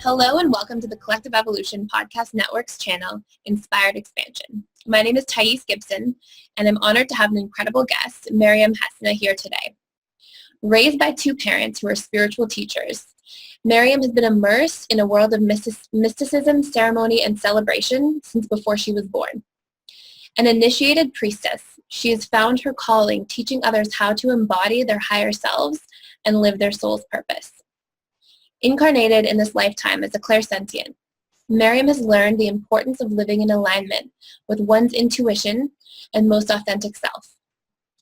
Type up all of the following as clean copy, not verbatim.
Hello and welcome to the Collective Evolution Podcast Network's channel, Inspired Expansion. My name is Gibson, and I'm honored to have an incredible guest, Maryam Hasnaa, here today. Raised by two parents who are spiritual teachers, Maryam has been immersed in a world of mysticism, ceremony, and celebration since before she was born. An initiated priestess, she has found her calling teaching others how to embody their higher selves and live their soul's purpose. Incarnated in this lifetime as a clairsentient, Maryam has learned the importance of living in alignment with one's intuition and most authentic self.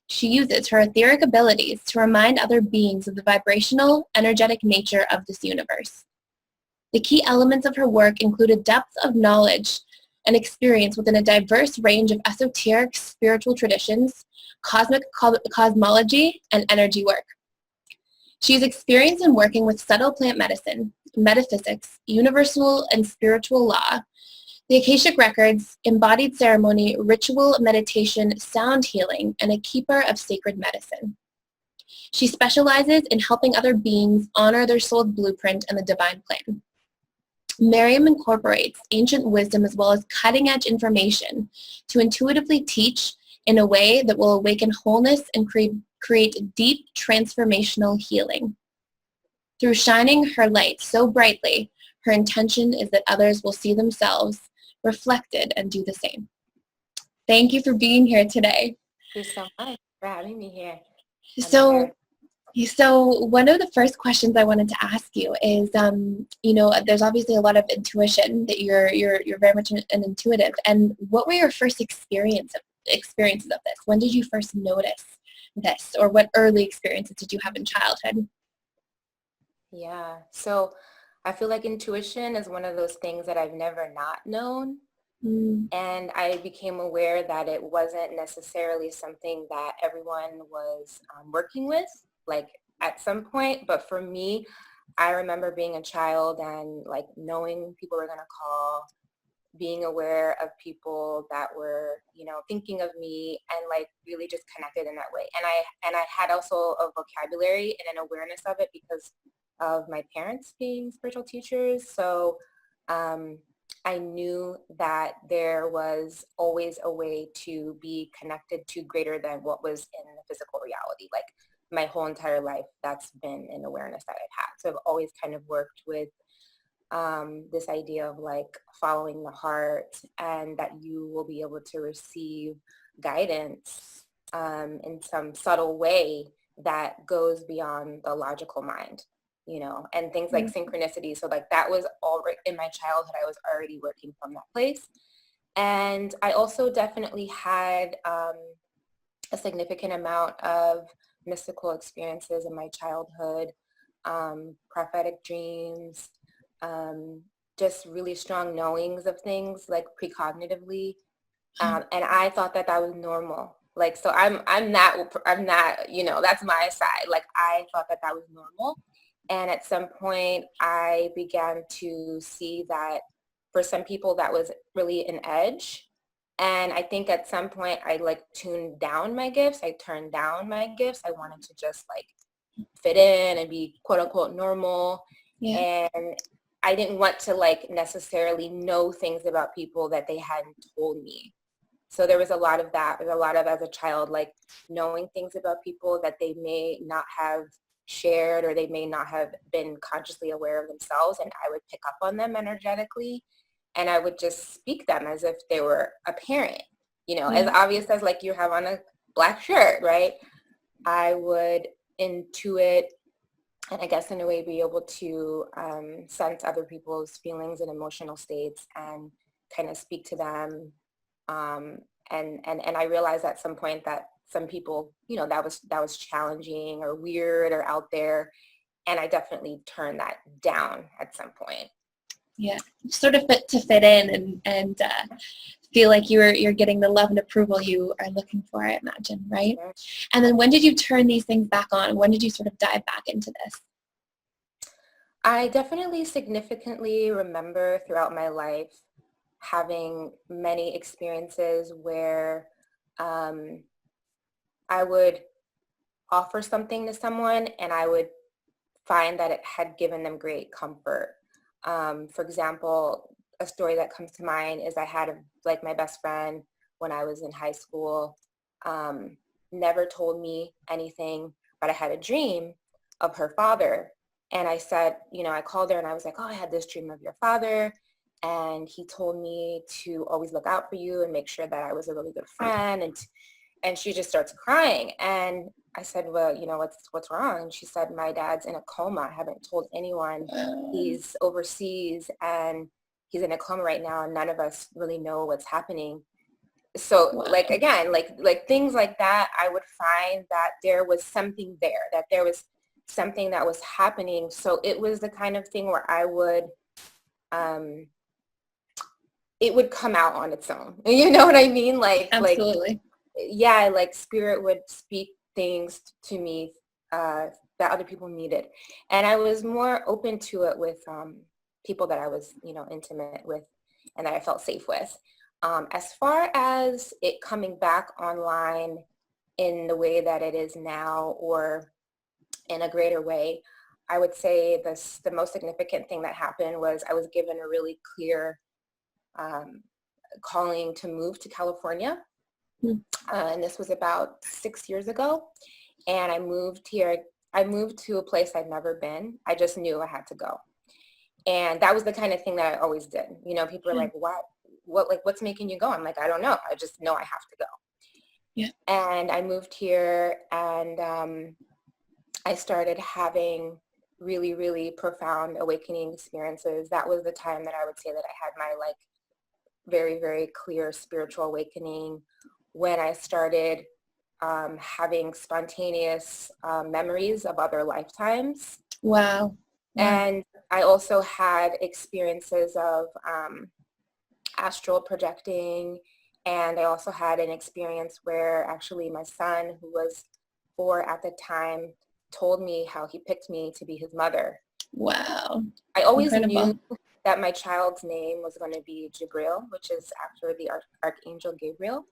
She uses her etheric abilities to remind other beings of the vibrational, energetic nature of this universe. The key elements of her work include a depth of knowledge and experience within a diverse range of esoteric spiritual traditions, cosmic cosmology, and energy work. She is experienced in working with subtle plant medicine, metaphysics, universal and spiritual law, the Akashic records, embodied ceremony, ritual, meditation, sound healing, and a keeper of sacred medicine. She specializes in helping other beings honor their soul's blueprint and the divine plan. Maryam incorporates ancient wisdom as well as cutting-edge information to intuitively teach in a way that will awaken wholeness and create deep transformational healing. Through shining her light so brightly, her intention is that others will see themselves reflected and do the same. Thank you for being here today. Thank you so much for having me here. So one of the first questions I wanted to ask you is, there's obviously a lot of intuition that you're very much an intuitive. And what were your first experiences of this? When did you first notice this, or what early experiences did you have in childhood? Yeah, so I feel like intuition is one of those things that I've never not known. And I became aware that it wasn't necessarily something that everyone was working with, like at some point. But for me, I remember being a child and like knowing people were going to call, being aware of people that were, thinking of me and like really just connected in that way. And I had also a vocabulary and an awareness of it because of my parents being spiritual teachers. So I knew that there was always a way to be connected to greater than what was in the physical reality. Like my whole entire life, that's been an awareness that I've had. So I've always kind of worked with this idea of like following the heart and that you will be able to receive guidance in some subtle way that goes beyond the logical mind, and things like synchronicity. So like that was already in my childhood. I was already working from that place. And I also definitely had a significant amount of mystical experiences in my childhood, prophetic dreams, just really strong knowings of things like precognitively. And I thought that was normal. Like, so I'm not, that's my side. Like I thought that was normal. And at some point I began to see that for some people that was really an edge. And I think at some point I like tuned down my gifts. I turned down my gifts. I wanted to just like fit in and be quote unquote normal. Yeah. And I didn't want to like necessarily know things about people that they hadn't told me. So there was a lot of that. There's a lot of, as a child, like knowing things about people that they may not have shared or they may not have been consciously aware of themselves. And I would pick up on them energetically and I would just speak them as if they were a parent, as obvious as like you have on a black shirt, right? I would intuit and I guess in a way be able to sense other people's feelings and emotional states and kind of speak to them. And I realized at some point that some people, that was challenging or weird or out there. And I definitely turned that down at some point. Yeah, sort of fit in and feel like you're getting the love and approval you are looking for, I imagine, right? Sure. And then when did you turn these things back on? When did you sort of dive back into this? I definitely significantly remember throughout my life having many experiences where I would offer something to someone and I would find that it had given them great comfort. For example, a story that comes to mind is I had like my best friend when I was in high school, never told me anything, but I had a dream of her father. And I said, I called her and I was like, oh, I had this dream of your father. And he told me to always look out for you and make sure that I was a really good friend. And she just starts crying. And I said, well, what's wrong? And she said, my dad's in a coma. I haven't told anyone. He's overseas and he's in a coma right now. And none of us really know what's happening. So like, again, like things like that, I would find that there was something there, that there was something that was happening. So it was the kind of thing where I would, it would come out on its own. You know what I mean? Absolutely. Like spirit would speak things to me that other people needed. And I was more open to it with people that I was, intimate with and that I felt safe with. As far as it coming back online in the way that it is now or in a greater way, I would say the most significant thing that happened was I was given a really clear calling to move to California. And this was about 6 years ago. And I moved here. I moved to a place I'd never been. I just knew I had to go. And that was the kind of thing that I always did. People are like, what's making you go? I'm like, I don't know. I just know I have to go. Yeah. And I moved here and I started having really, really profound awakening experiences. That was the time that I would say that I had my very, very clear spiritual awakening when I started having spontaneous memories of other lifetimes. Wow. And I also had experiences of astral projecting. And I also had an experience where actually my son, who was 4 at the time, told me how he picked me to be his mother. Wow. I always knew that my child's name was going to be Jibril, which is after the Archangel Gabriel.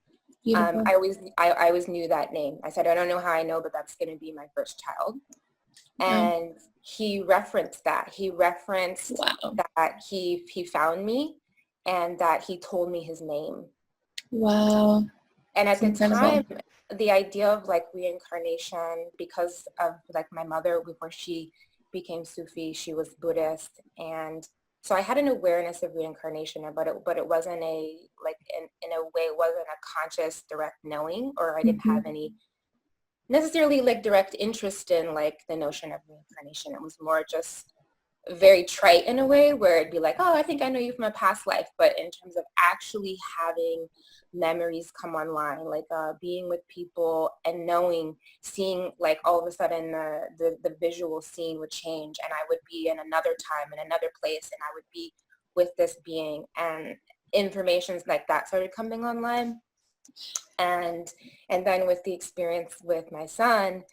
I always knew that name. I said, I don't know how I know, but that's going to be my first child. And he referenced that. He referenced that he found me and that he told me his name. Wow. And at the time, the idea of reincarnation, because of my mother, before she became Sufi, she was Buddhist. And so I had an awareness of reincarnation, but it wasn't in a way, it wasn't a conscious direct knowing, or I didn't have any necessarily direct interest in the notion of reincarnation. It was more just very trite in a way where it'd be like, oh, I think I know you from a past life. But in terms of actually having memories come online, being with people and knowing, seeing all of a sudden the visual scene would change and I would be in another time, in another place, and I would be with this being, and information like that started coming online. And then with the experience with my son,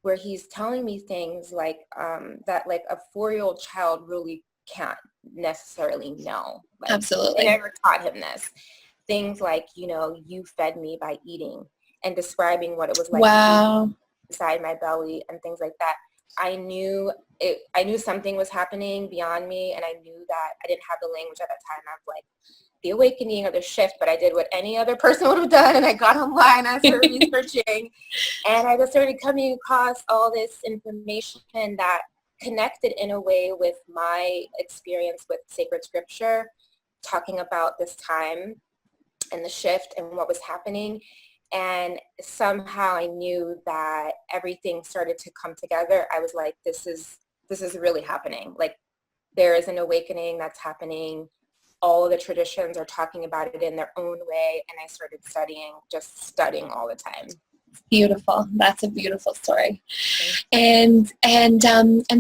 where he's telling me things that a 4-year-old child really can't necessarily know. Absolutely. I never taught him this. Things like, you fed me by eating, and describing what it was like inside my belly and things like that. I knew something was happening beyond me, and I knew that I didn't have the language at that time of the awakening or the shift, but I did what any other person would have done, and I got online, I started researching, and I just started coming across all this information that connected in a way with my experience with sacred scripture, talking about this time and the shift and what was happening. And somehow I knew that everything started to come together. I was like, this is really happening. There is an awakening that's happening. All of the traditions are talking about it in their own way. And I started studying all the time. Beautiful. That's a beautiful story. And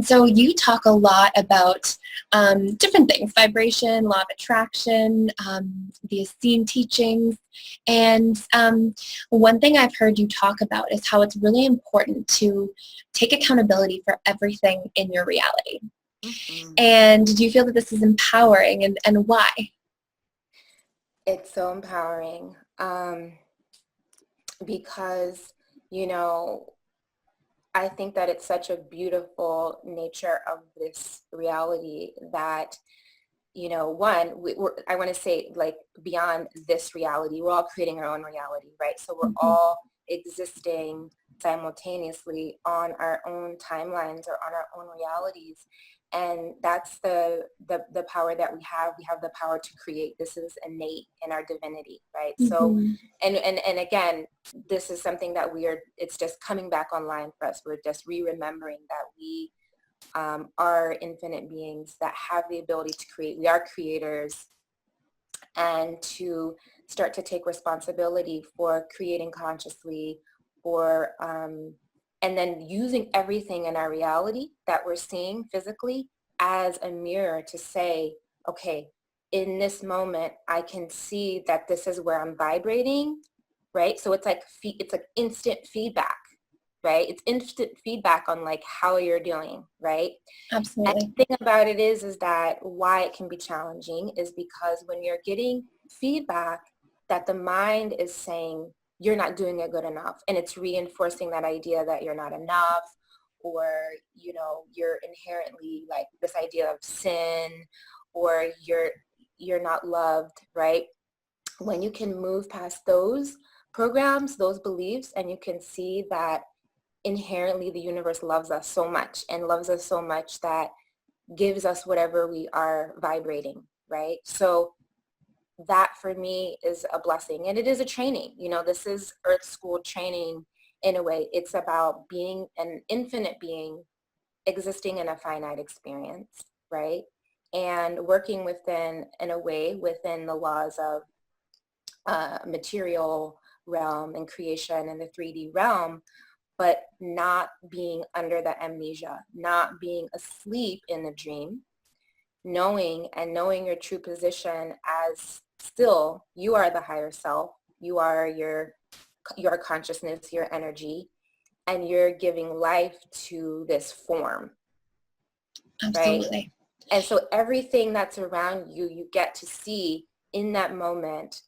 so you talk a lot about different things: vibration, law of attraction, the Essene teachings. And one thing I've heard you talk about is how it's really important to take accountability for everything in your reality. Mm-hmm. And do you feel that this is empowering, and why? It's so empowering. Because, I think that it's such a beautiful nature of this reality that I want to say, like, beyond this reality, we're all creating our own reality, right? So we're Mm-hmm. all existing simultaneously on our own timelines or on our own realities. And that's the power that we have. We have the power to create. This is innate in our divinity, right? So, Mm-hmm. and again, this is something that it's just coming back online for us. We're just re-remembering that we are infinite beings that have the ability to create. We are creators, and to start to take responsibility for creating consciously, or and then using everything in our reality that we're seeing physically as a mirror to say, okay, in this moment, I can see that this is where I'm vibrating, right? So it's like instant feedback, right? It's instant feedback on like how you're doing, right? And Absolutely. the thing about it is that why it can be challenging is because when you're getting feedback that the mind is saying you're not doing it good enough, and it's reinforcing that idea that you're not enough, or, you're inherently like this idea of sin, or you're not loved, right? When you can move past those programs, those beliefs, and you can see that inherently the universe loves us so much, and loves us so much that gives us whatever we are vibrating, right? So that for me is a blessing, and it is a training. This is earth school training in a way. It's about being an infinite being existing in a finite experience, right? And working in a way within the laws of material realm and creation and the 3D realm, but not being under the amnesia, not being asleep in the dream, knowing your true position as still you are the higher self, you are your consciousness, your energy, and you're giving life to this form, right? Absolutely. And so everything that's around you, you get to see in that moment,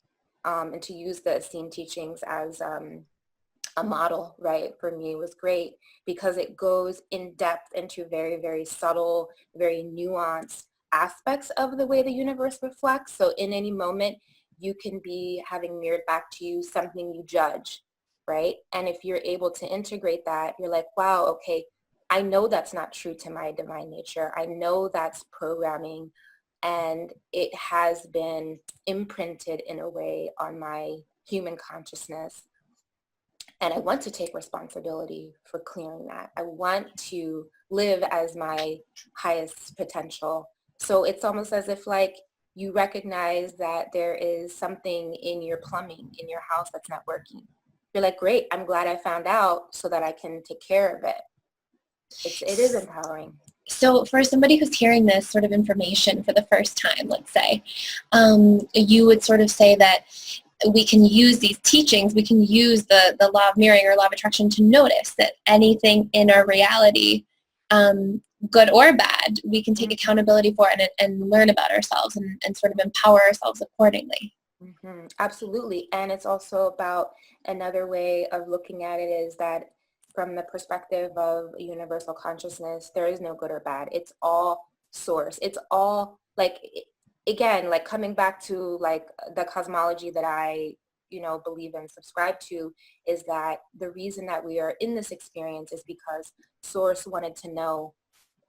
and to use the Essene teachings as a model, right, for me was great, because it goes in depth into very, very subtle, very nuanced aspects of the way the universe reflects. So in any moment, you can be having mirrored back to you something you judge, right? And if you're able to integrate that, you're like, wow, okay, I know that's not true to my divine nature. I know that's programming, and it has been imprinted in a way on my human consciousness. And I want to take responsibility for clearing that. I want to live as my highest potential. So it's almost as if like you recognize that there is something in your plumbing in your house that's not working. You're like, great, I'm glad I found out so that I can take care of it. It is empowering. So for somebody who's hearing this sort of information for the first time, let's say, you would sort of say that we can use these teachings, we can use the law of mirroring or law of attraction to notice that anything in our reality, good or bad, we can take accountability for it and learn about ourselves and sort of empower ourselves accordingly. Mm-hmm. Absolutely. And it's also about another way of looking at it is that from the perspective of universal consciousness, there is no good or bad. It's all source. It's all like, again, like coming back to like the cosmology that I, believe and subscribe to, is that the reason that we are in this experience is because source wanted to know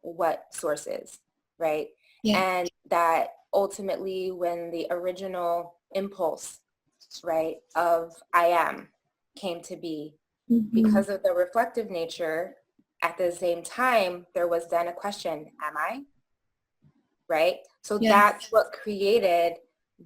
what source is, right? Yeah. And that ultimately when the original impulse, right, of I am came to be, Mm-hmm. because of the reflective nature, at the same time, there was then a question, am I? Right? So Yes. that's what created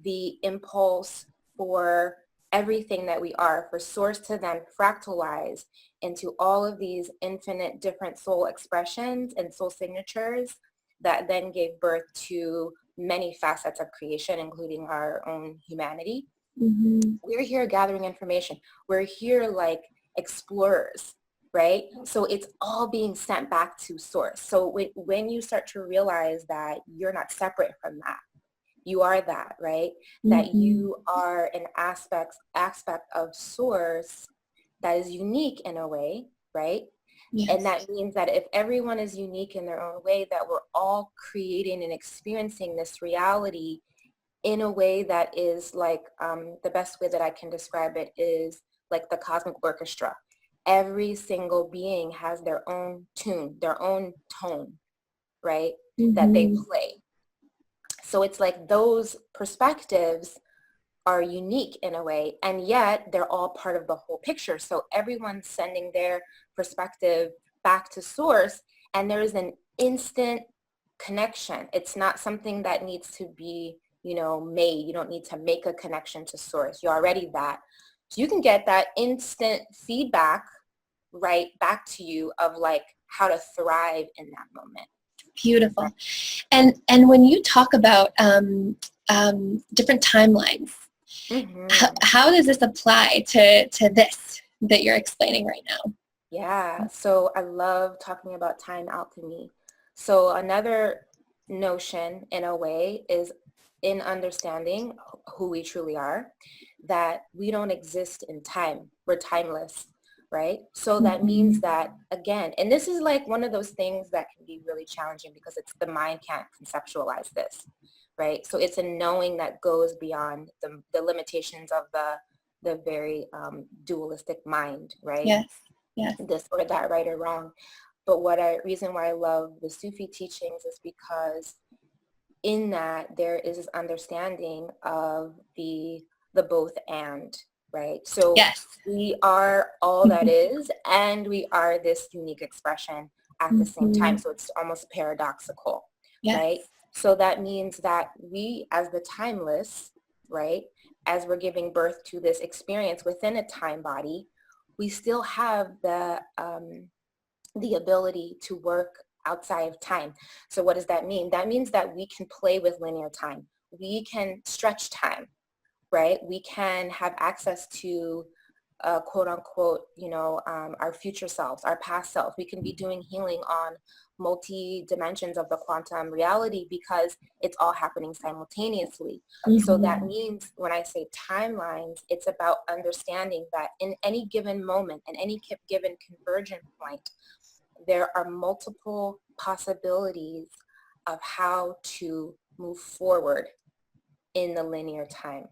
the impulse for everything that we are, for source to then fractalize into all of these infinite different soul expressions and soul signatures that then gave birth to many facets of creation, including our own humanity. Mm-hmm. We're here gathering information. We're here like explorers, right? So it's all being sent back to source. So when you start to realize that you're not separate from that, you are that, right? Mm-hmm. That you are an aspect of source that is unique in a way, right? Yes. And that means that if everyone is unique in their own way, that we're all creating and experiencing this reality in a way that is like, the best way that I can describe it is like the cosmic orchestra. Every single being has their own tune, their own tone, right? That they play. So it's like those perspectives are unique in a way, and yet they're all part of the whole picture. So everyone's sending their perspective back to source, and there is an instant connection. It's not something that needs to be, made. You don't need to make a connection to source. You're already that. So you can get that instant feedback right back to you of like how to thrive in that moment. Beautiful. And when you talk about different timelines, how does this apply to this that you're explaining right now? Yeah, so I love talking about time alchemy. So another notion in a way is in understanding who we truly are, that we don't exist in time. We're timeless, right? So that means that, again, and this is like one of those things that can be really challenging because the mind can't conceptualize this, right? So it's a knowing that goes beyond the limitations of the very dualistic mind, right? Yes. Yes. This or that, right or wrong. But reason why I love the Sufi teachings is because in that there is this understanding of the both and, right? So yes. We are all that is, and we are this unique expression at the same time. So it's almost paradoxical, yes. right? So that means that we as the timeless, right, as we're giving birth to this experience within a time body, we still have the ability to work outside of time. So what does that mean? That means that we can play with linear time. We can stretch time, right? We can have access to quote unquote, our future selves, our past selves. We can be doing healing on multi dimensions of the quantum reality because it's all happening simultaneously. So that means when I say timelines, it's about understanding that in any given moment, in any given convergent point, there are multiple possibilities of how to move forward in the linear time,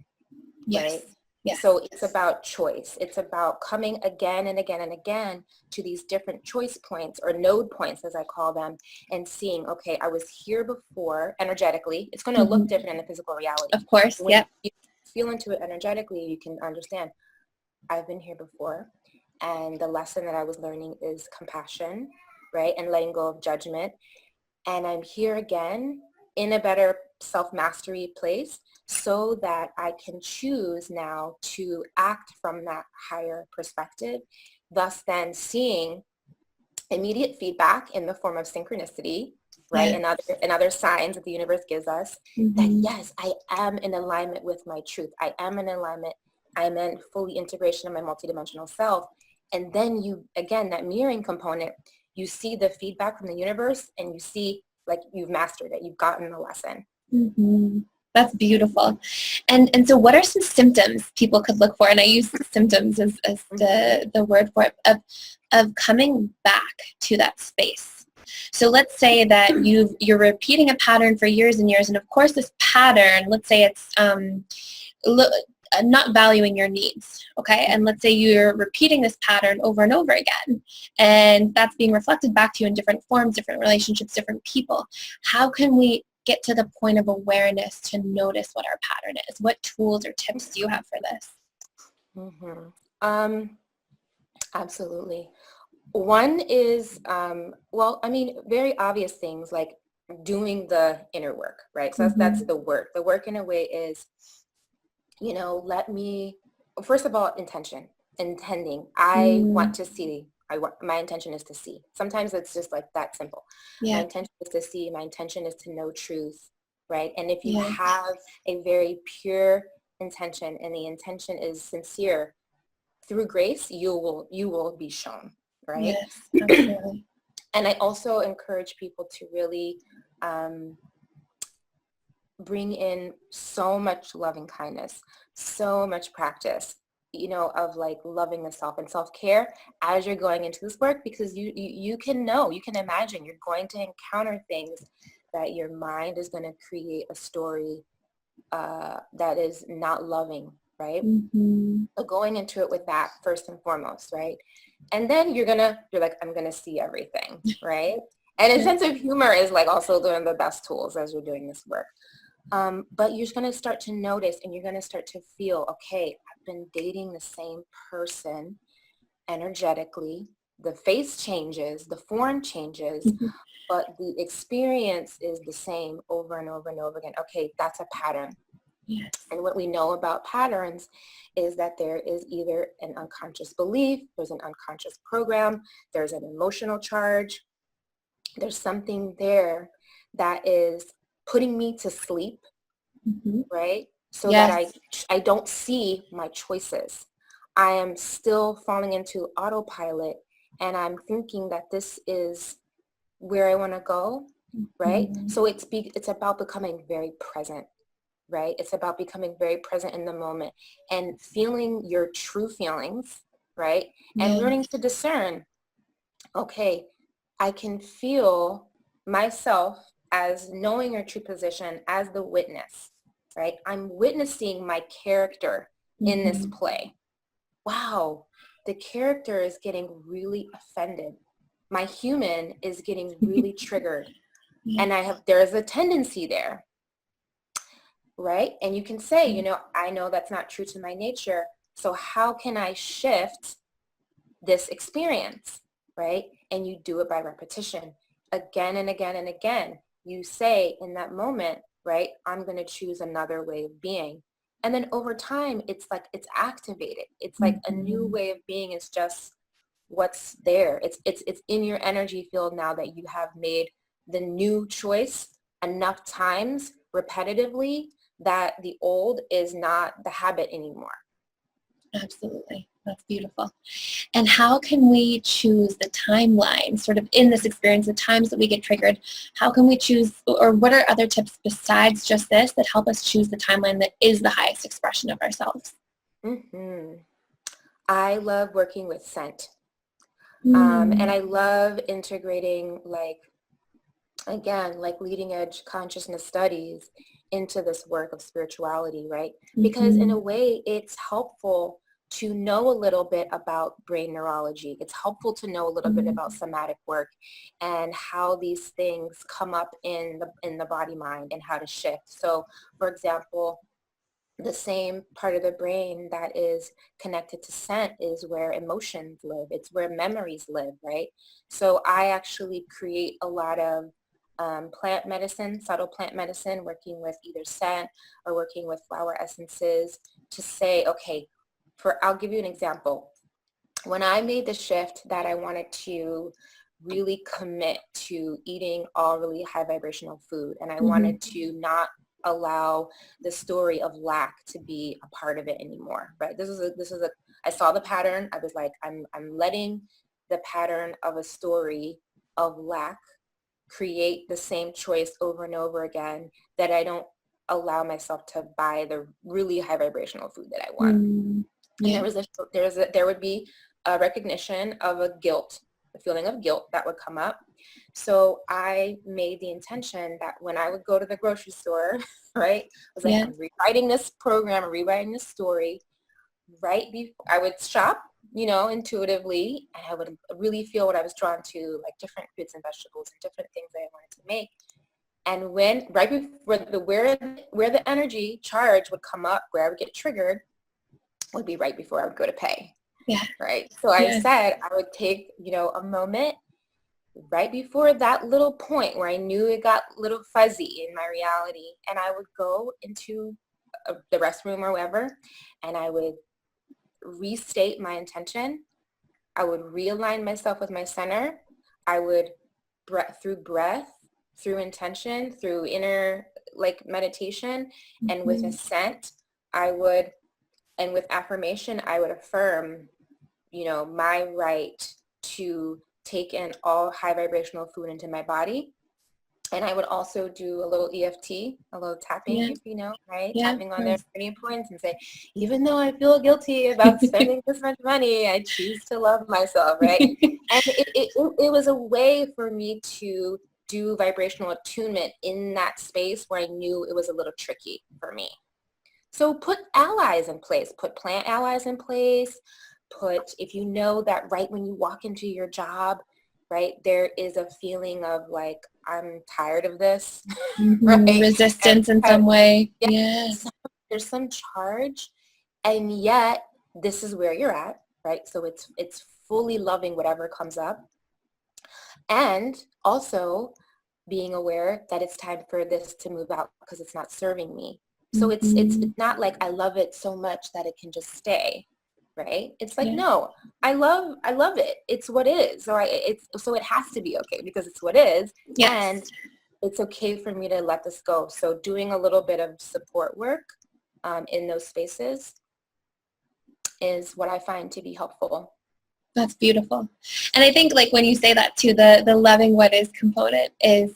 yes. right? Yes. So it's about choice. It's about coming again and again and again to these different choice points or node points, as I call them, and seeing, okay, I was here before energetically. It's going to look different in the physical reality. Of course, when you feel into it energetically, you can understand, I've been here before. And the lesson that I was learning is compassion, right? And letting go of judgment. And I'm here again in a better self-mastery place so that I can choose now to act from that higher perspective, thus then seeing immediate feedback in the form of synchronicity, right? Yes. And other signs that the universe gives us that, yes, I am in alignment with my truth. I am in alignment. I'm in fully integration of my multidimensional self. And then you, again, that mirroring component, you see the feedback from the universe and you see like you've mastered it. You've gotten the lesson. That's beautiful. And so what are some symptoms people could look for? And I use symptoms as the word for it, of coming back to that space. So let's say that you're repeating a pattern for years and years. And of course, this pattern, let's say it's not valuing your needs, okay? And let's say you're repeating this pattern over and over again, and that's being reflected back to you in different forms, different relationships, different people. How can we get to the point of awareness to notice what our pattern is? What tools or tips do you have for this? Absolutely. One is, very obvious things like doing the inner work, right? So that's the work. The work in a way is, first of all, intending. I want to see. My intention is to see. Sometimes it's just like that simple. Yeah. My intention is to see. My intention is to know truth, right? And if you have a very pure intention and the intention is sincere, through grace, you will be shown, right? Yes, absolutely. And I also encourage people to really bring in so much loving kindness, so much practice, of like loving the self and self-care as you're going into this work, because you can imagine you're going to encounter things that your mind is going to create a story that is not loving, right? Mm-hmm. So going into it with that first and foremost, right? And then you're like, I'm going to see everything, right? And a sense of humor is like also one of the best tools as you're doing this work. But you're going to start to notice, and you're going to start to feel, okay, I've been dating the same person energetically. The face changes, the form changes, Mm-hmm. but the experience is the same over and over and over again. Okay, that's a pattern. Yes. And what we know about patterns is that there is either an unconscious belief, there's an unconscious program, there's an emotional charge, there's something there that is putting me to sleep, Mm-hmm. right? So that Yes. I don't see my choices. I am still falling into autopilot, and I'm thinking that this is where I want to go, right? Mm-hmm. So it's about becoming very present, right? It's about becoming very present in the moment and feeling your true feelings, right? And Yes. learning to discern, okay, I can feel myself as knowing your true position as the witness, right? I'm witnessing my character in this Mm-hmm. play. Wow, the character is getting really offended. My human is getting really triggered. Yeah. And there is a tendency there, right? And you can say, I know that's not true to my nature. So how can I shift this experience, right? And you do it by repetition again and again and again. You say in that moment, right, I'm going to choose another way of being. And then over time, it's like it's activated. It's like a new Mm-hmm. way of being is just what's there. It's in your energy field now that you have made the new choice enough times repetitively that the old is not the habit anymore. Absolutely. That's beautiful. And how can we choose the timeline sort of in this experience, the times that we get triggered? How can we choose, or what are other tips besides just this that help us choose the timeline that is the highest expression of ourselves? Mm-hmm. I love working with scent. And Mm. I love integrating like leading edge consciousness studies into this work of spirituality, right? Because in Mm-hmm. a way, it's helpful to know a little bit about brain neurology. It's helpful to know a little bit about somatic work and how these things come up in the body mind and how to shift. So, for example, the same part of the brain that is connected to scent is where emotions live. It's where memories live, right? So I actually create a lot of plant medicine, subtle plant medicine, working with either scent or working with flower essences to say, okay, I'll give you an example. When I made the shift that I wanted to really commit to eating all really high vibrational food, and I Mm-hmm. wanted to not allow the story of lack to be a part of it anymore, right? I saw the pattern. I was like, I'm letting the pattern of a story of lack create the same choice over and over again, that I don't allow myself to buy the really high vibrational food that I want. Mm. And Yeah. there would be a recognition of a feeling of guilt that would come up. So I made the intention that when I would go to the grocery store, right, I was like, Yeah. I'm rewriting this program, I'm rewriting this story. Right before I would shop, intuitively, and I would really feel what I was drawn to, like different fruits and vegetables and different things that I wanted to make. And when right before where the energy charge would come up, where I would get triggered, would be right before I would go to pay. Yeah. Right. So I Yes. said I would take, a moment right before that little point where I knew it got a little fuzzy in my reality. And I would go into the restroom or wherever, and I would restate my intention. I would realign myself with my center. I would through breath, through intention, through inner meditation, and with Mm-hmm. assent, and with affirmation, I would affirm, my right to take in all high vibrational food into my body. And I would also do a little EFT, a little tapping, right? Yeah, Tapping on their burning points and say, even though I feel guilty about spending this much money, I choose to love myself, right? And it was a way for me to do vibrational attunement in that space where I knew it was a little tricky for me. So put allies in place, put plant allies in place, if you know that right when you walk into your job, right, there is a feeling of like, I'm tired of this, right? Resistance in some way. Yeah. There's some charge, and yet this is where you're at, right? So it's fully loving whatever comes up, and also being aware that it's time for this to move out because it's not serving me. So it's not like I love it so much that it can just stay, right? It's like, no, I love it. It's what is. So it has to be okay because it's what is. Yes. And it's okay for me to let this go. So doing a little bit of support work in those spaces is what I find to be helpful. That's beautiful. And I think like when you say that too, the loving what is component is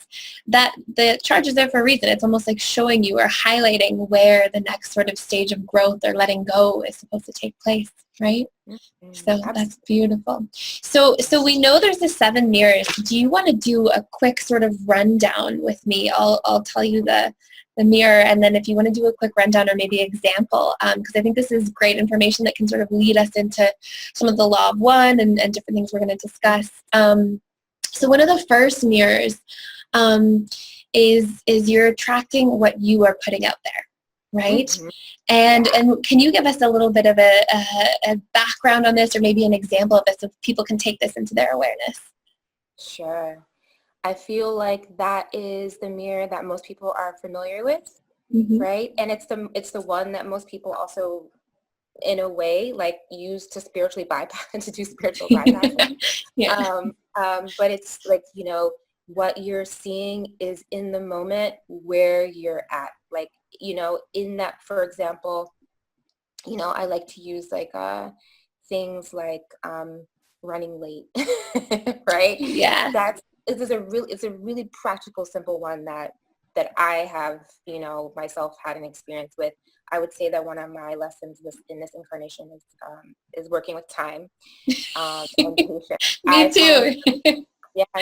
that the charge is there for a reason. It's almost like showing you or highlighting where the next sort of stage of growth or letting go is supposed to take place, right? Mm-hmm. So absolutely. That's beautiful. So we know there's the 7 mirrors. Do you want to do a quick sort of rundown with me? I'll tell you the mirror, and then if you want to do a quick rundown or maybe example, because I think this is great information that can sort of lead us into some of the law of one and different things we're going to discuss. So one of the first mirrors is you're attracting what you are putting out there, right? Mm-hmm. And can you give us a little bit of a background on this, or maybe an example of this so people can take this into their awareness? Sure. I feel like that is the mirror that most people are familiar with, mm-hmm. right? And it's the one that most people also, in a way, like use to spiritually bypass and to do spiritual bypassing. But it's like, what you're seeing is in the moment where you're at. Like, in that, for example, I like to use like things like running late, right? Yeah. It's a really practical, simple one that I have, myself had an experience with. I would say that one of my lessons in this incarnation is working with time and patience. Me too.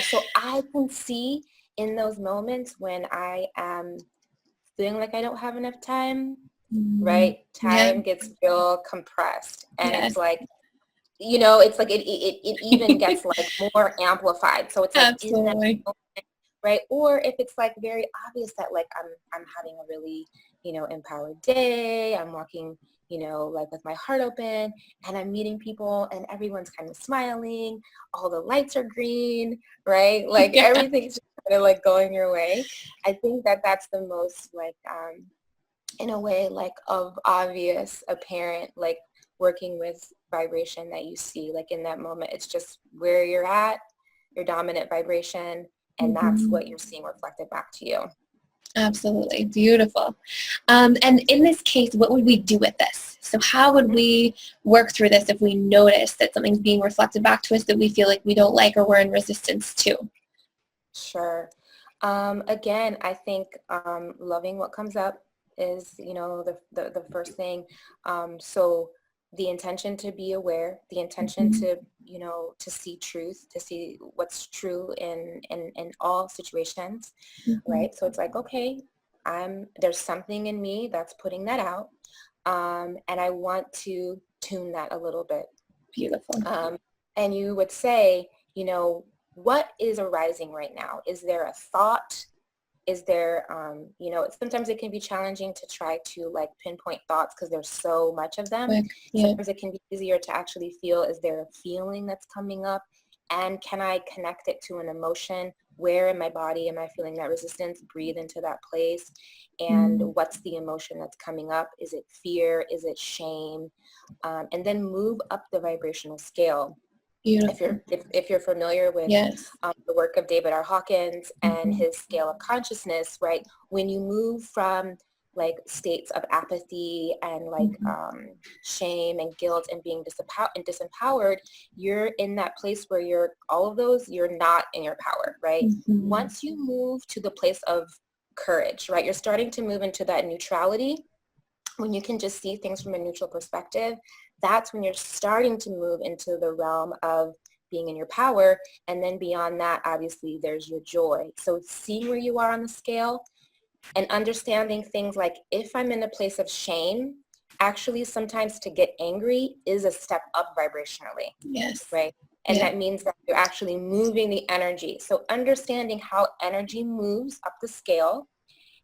So I can see in those moments when I am feeling like I don't have enough time, right? Time gets real compressed, and it's like, it's like it even gets like more amplified. So it's like absolutely in that moment, right? Or if it's like very obvious that like I'm having a really, empowered day, I'm walking, like with my heart open, and I'm meeting people and everyone's kind of smiling, all the lights are green, right? Like everything's kind of like going your way. I think that that's the most like, in a way, like of obvious, apparent, like working with vibration that you see, like in that moment, it's just where you're at, your dominant vibration, and mm-hmm. that's what you're seeing reflected back to you. Absolutely. Beautiful. And in this case, what would we do with this? So how would we work through this if we notice that something's being reflected back to us that we feel like we don't like or we're in resistance to? Sure. Again, I think loving what comes up is, the first thing. So the intention to be aware, the intention mm-hmm. to see truth, to see what's true in all situations, mm-hmm. right? So it's like, okay, there's something in me that's putting that out, and I want to tune that a little bit. Beautiful. And you would say, what is arising right now? Is there a thought? Is there, sometimes it can be challenging to try to like pinpoint thoughts because there's so much of them. Sometimes it can be easier to actually feel, is there a feeling that's coming up? And can I connect it to an emotion? Where in my body am I feeling that resistance? Breathe into that place. And what's the emotion that's coming up? Is it fear? Is it shame? And then move up the vibrational scale. Beautiful. If you're familiar with the work of David R. Hawkins and his scale of consciousness, right? When you move from like states of apathy and like shame and guilt and being disempowered, you're in that place where you're all of those, you're not in your power, right? Once you move to the place of courage, right, you're starting to move into that neutrality, when you can just see things from a neutral perspective, that's when you're starting to move into the realm of being in your power. And then beyond that, obviously, there's your joy. So seeing where you are on the scale and understanding things like, if I'm in a place of shame, actually sometimes to get angry is a step up vibrationally. Yes. Right? And that means that you're actually moving the energy. So understanding how energy moves up the scale.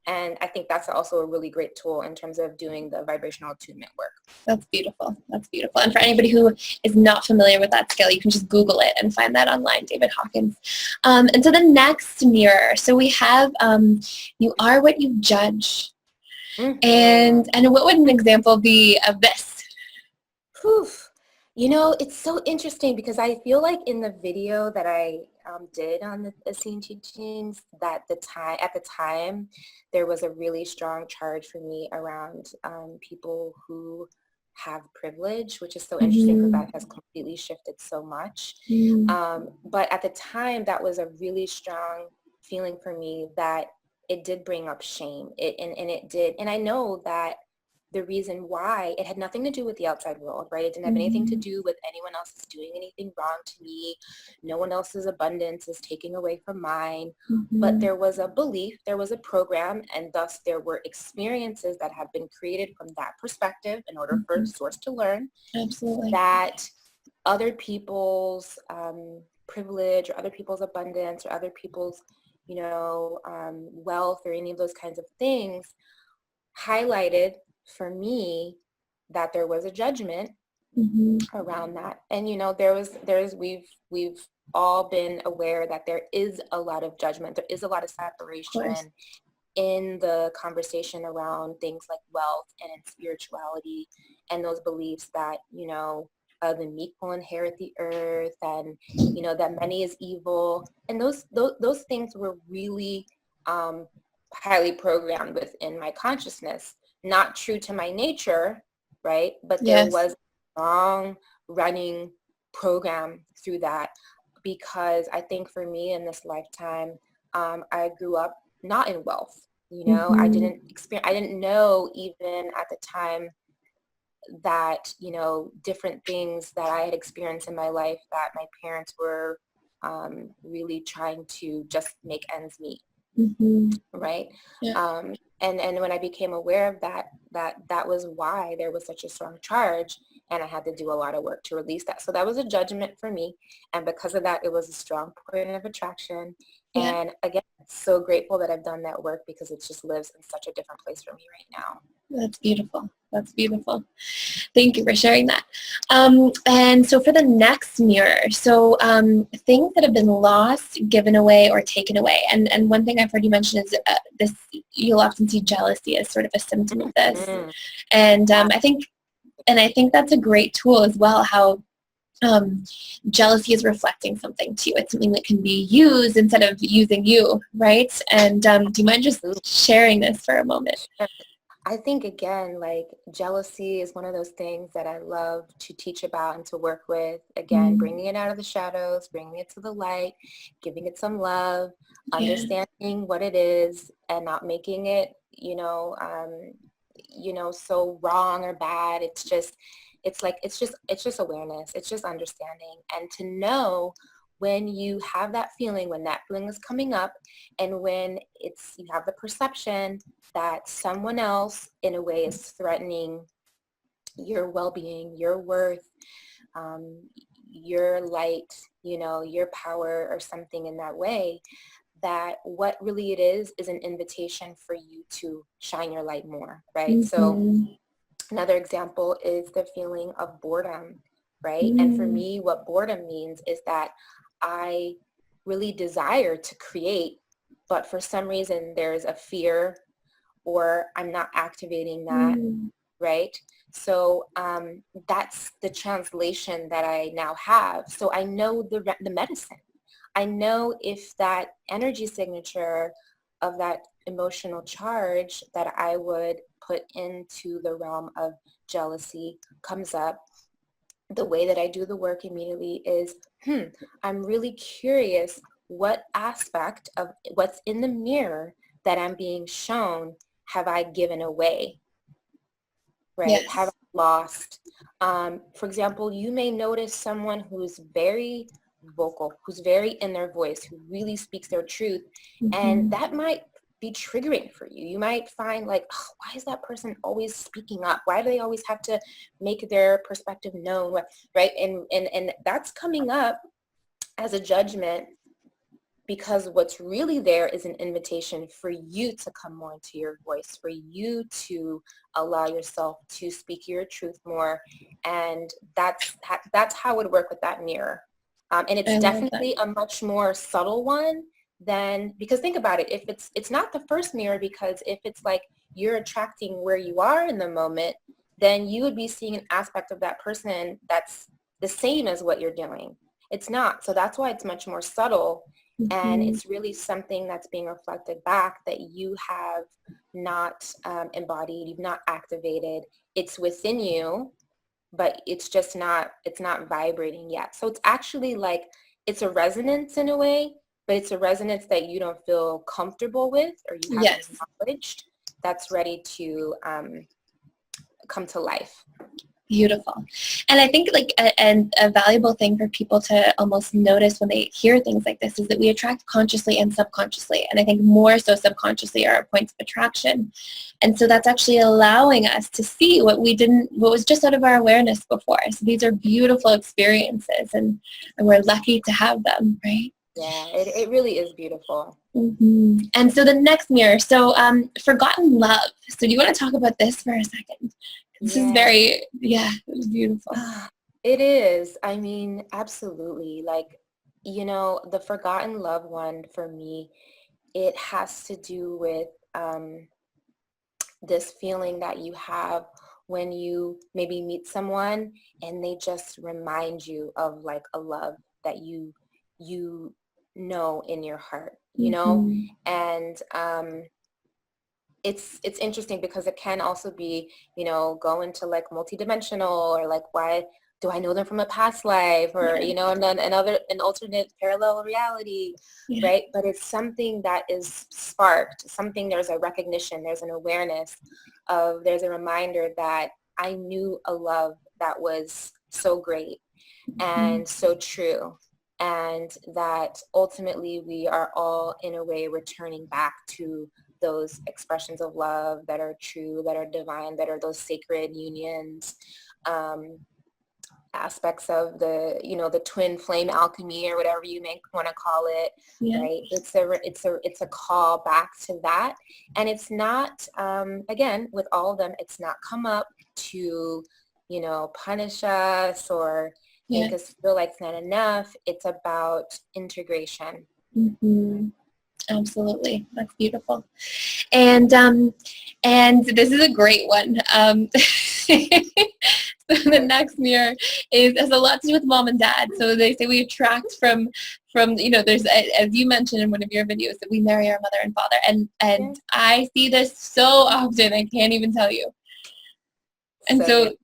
And I think that's also a really great tool in terms of doing the vibrational attunement work. That's beautiful. That's beautiful. And for anybody who is not familiar with that scale, you can just Google it and find that online, David Hawkins. And so the next mirror, so we have you are what you judge. And what would an example be of this? Whew. You know, it's so interesting because I feel like in the video that I did on the Essene teachings, that at the time, there was a really strong charge for me around people who have privilege, which is so interesting because that has completely shifted so much. But at the time, that was a really strong feeling for me that it did bring up shame. And it did. And I know that the reason why, it had nothing to do with the outside world, right? It didn't have anything to do with anyone else is doing anything wrong to me. No one else's abundance is taking away from mine. But there was a belief, there was a program, and thus there were experiences that have been created from that perspective in order for source to learn. Absolutely. That other people's privilege or other people's abundance or other people's, wealth or any of those kinds of things highlighted for me that there was a judgment around that. And we've all been aware that there is a lot of judgment, there is a lot of separation in the conversation around things like wealth and in spirituality, and those beliefs that the meek will inherit the earth, and that money is evil, and those things were really highly programmed within my consciousness. Not true to my nature, right? But there was a long running program through that, because I think for me in this lifetime, I grew up not in wealth. I didn't know even at the time that, different things that I had experienced in my life, that my parents were really trying to just make ends meet. Right. And when I became aware of that was why there was such a strong charge, and I had to do a lot of work to release that. So that was a judgment for me. And because of that, it was a strong point of attraction. And again, so grateful that I've done that work, because it just lives in such a different place for me right now. That's beautiful. That's beautiful. Thank you for sharing that. And so for the next mirror, so things that have been lost, given away, or taken away. And one thing I've heard you mention is this, you'll often see jealousy as sort of a symptom of this. And I think that's a great tool as well, how jealousy is reflecting something to you. It's something that can be used instead of using you, right? And do you mind just sharing this for a moment? I think, again, like, jealousy is one of those things that I love to teach about and to work with. Again, bringing it out of the shadows, bringing it to the light, giving it some love, understanding what it is, and not making it, so wrong or bad. It's just awareness. It's just understanding. And to know when you have that feeling, when that feeling is coming up, and when you have the perception that someone else in a way is threatening your well-being, your worth, your light, your power, or something in that way, that what really it is an invitation for you to shine your light more, right? So another example is the feeling of boredom, right? And for me, what boredom means is that I really desire to create, but for some reason there's a fear, or I'm not activating that, right? So that's the translation that I now have. So I know the medicine. I know if that energy signature of that emotional charge that I would put into the realm of jealousy comes up, the way that I do the work immediately is, I'm really curious what aspect of what's in the mirror that I'm being shown have I given away, right? Yes. Have I lost? For example, you may notice someone who's very vocal, who's very in their voice, who really speaks their truth, and that might be triggering for you. You might find like, oh, why is that person always speaking up? Why do they always have to make their perspective known, right? And that's coming up as a judgment, because what's really there is an invitation for you to come more into your voice, for you to allow yourself to speak your truth more. And that's how it would work with that mirror. And it's definitely a much more subtle one than, because think about it, if it's not the first mirror, because if it's like you're attracting where you are in the moment, then you would be seeing an aspect of that person that's the same as what you're doing. It's not. So that's why it's much more subtle. And it's really something that's being reflected back that you have not embodied, you've not activated. It's within you, but it's not vibrating yet. So it's actually like, it's a resonance in a way, but it's a resonance that you don't feel comfortable with, or you haven't acknowledged, that's ready to come to life. Beautiful. And I think like a valuable thing for people to almost notice when they hear things like this is that we attract consciously and subconsciously. And I think more so subconsciously are our points of attraction. And so that's actually allowing us to see what was just out of our awareness before. So these are beautiful experiences, and we're lucky to have them, right? Yeah, it really is beautiful. And so the next mirror, so forgotten love. So do you want to talk about this for a second? This is very, it was beautiful. It is. I mean, absolutely. Like, the forgotten loved one for me, it has to do with this feeling that you have when you maybe meet someone and they just remind you of like a love that you know in your heart, and it's interesting because it can also be, go into like multidimensional, or like, why do I know them from a past life, or, and then an alternate parallel reality, right? But it's something that is sparked, there's a recognition, there's an awareness there's a reminder that I knew a love that was so great and so true. And that ultimately we are all in a way returning back to those expressions of love that are true, that are divine, that are those sacred unions, aspects of the twin flame alchemy, or whatever you may want to call it, right? It's a call back to that. And it's not, again, with all of them, it's not come up to, punish us or make us feel like it's not enough. It's about integration. Absolutely. That's beautiful. And this is a great one. So the next mirror has a lot to do with mom and dad. So they say we attract from there's, as you mentioned in one of your videos, that we marry our mother and father. And I see this so often, I can't even tell you. And so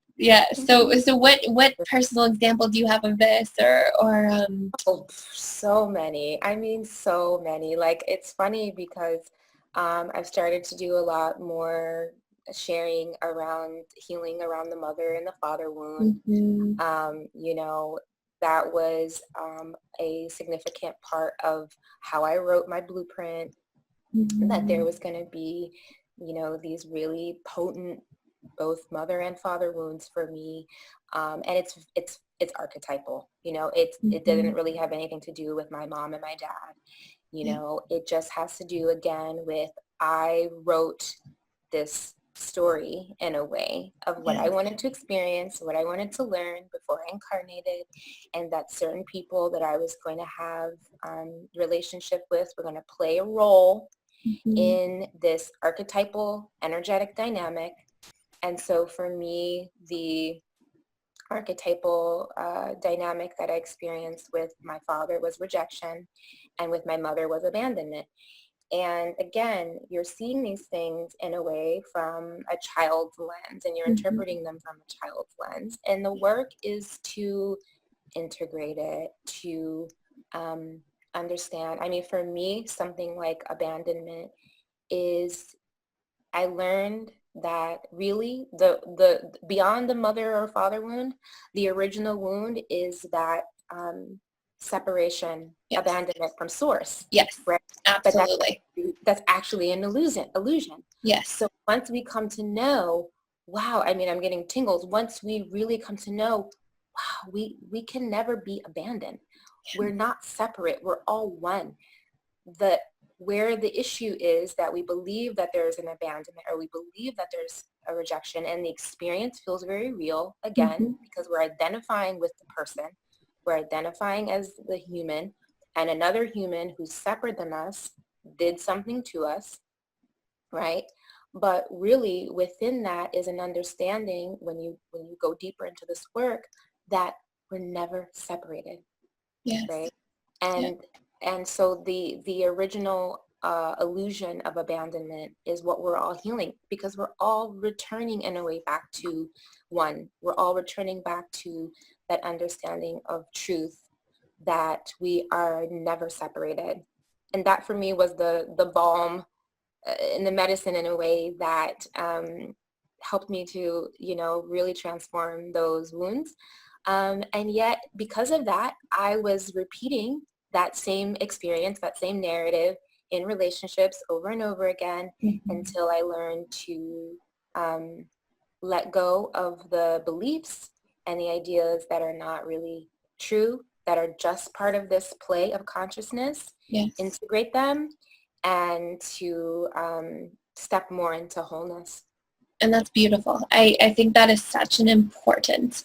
what personal example do you have of this, or Oh, so many. I mean, so many. Like, it's funny because I've started to do a lot more sharing around healing around the mother and the father wound. That was a significant part of how I wrote my blueprint, that there was going to be, these really potent both mother and father wounds for me. And it's archetypal, it doesn't really have anything to do with my mom and my dad. It just has to do again with, I wrote this story in a way of what I wanted to experience, what I wanted to learn before I incarnated, and that certain people that I was going to have relationship with were going to play a role in this archetypal energetic dynamic. And so for me, the archetypal dynamic that I experienced with my father was rejection, and with my mother was abandonment. And again, you're seeing these things in a way from a child's lens, and you're interpreting them from a child's lens. And the work is to integrate it, to understand. I mean, for me, something like abandonment is, I learned that really the beyond the mother or father wound, the original wound is that separation, yes. abandonment from source. Yes, right? absolutely. But that's actually an illusion. Yes. So once we come to know, wow, I mean, I'm getting tingles. Once we really come to know, wow, we can never be abandoned. Yeah. We're not separate. We're all one. Where the issue is that we believe that there's an abandonment, or we believe that there's a rejection, and the experience feels very real again, because we're identifying with the person. We're identifying as the human, and another human who's separate than us did something to us, right? But really within that is an understanding, when you go deeper into this work, that we're never separated. Yes. Right? And so the original illusion of abandonment is what we're all healing, because we're all returning in a way back to one. We're all returning back to that understanding of truth, that we are never separated. And that for me was the balm in the medicine, in a way that helped me to, really transform those wounds. And yet, because of that, I was repeating that same experience, that same narrative in relationships over and over again, until I learned to let go of the beliefs and the ideas that are not really true, that are just part of this play of consciousness, yes. integrate them, and to step more into wholeness. And that's beautiful. I think that is such an important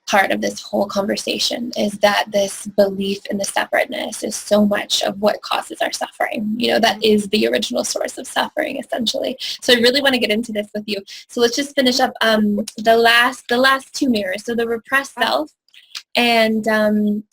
part of this whole conversation, is that this belief in the separateness is so much of what causes our suffering. That is the original source of suffering, essentially. So I really want to get into this with you. So let's just finish up the last two mirrors. So the repressed self and the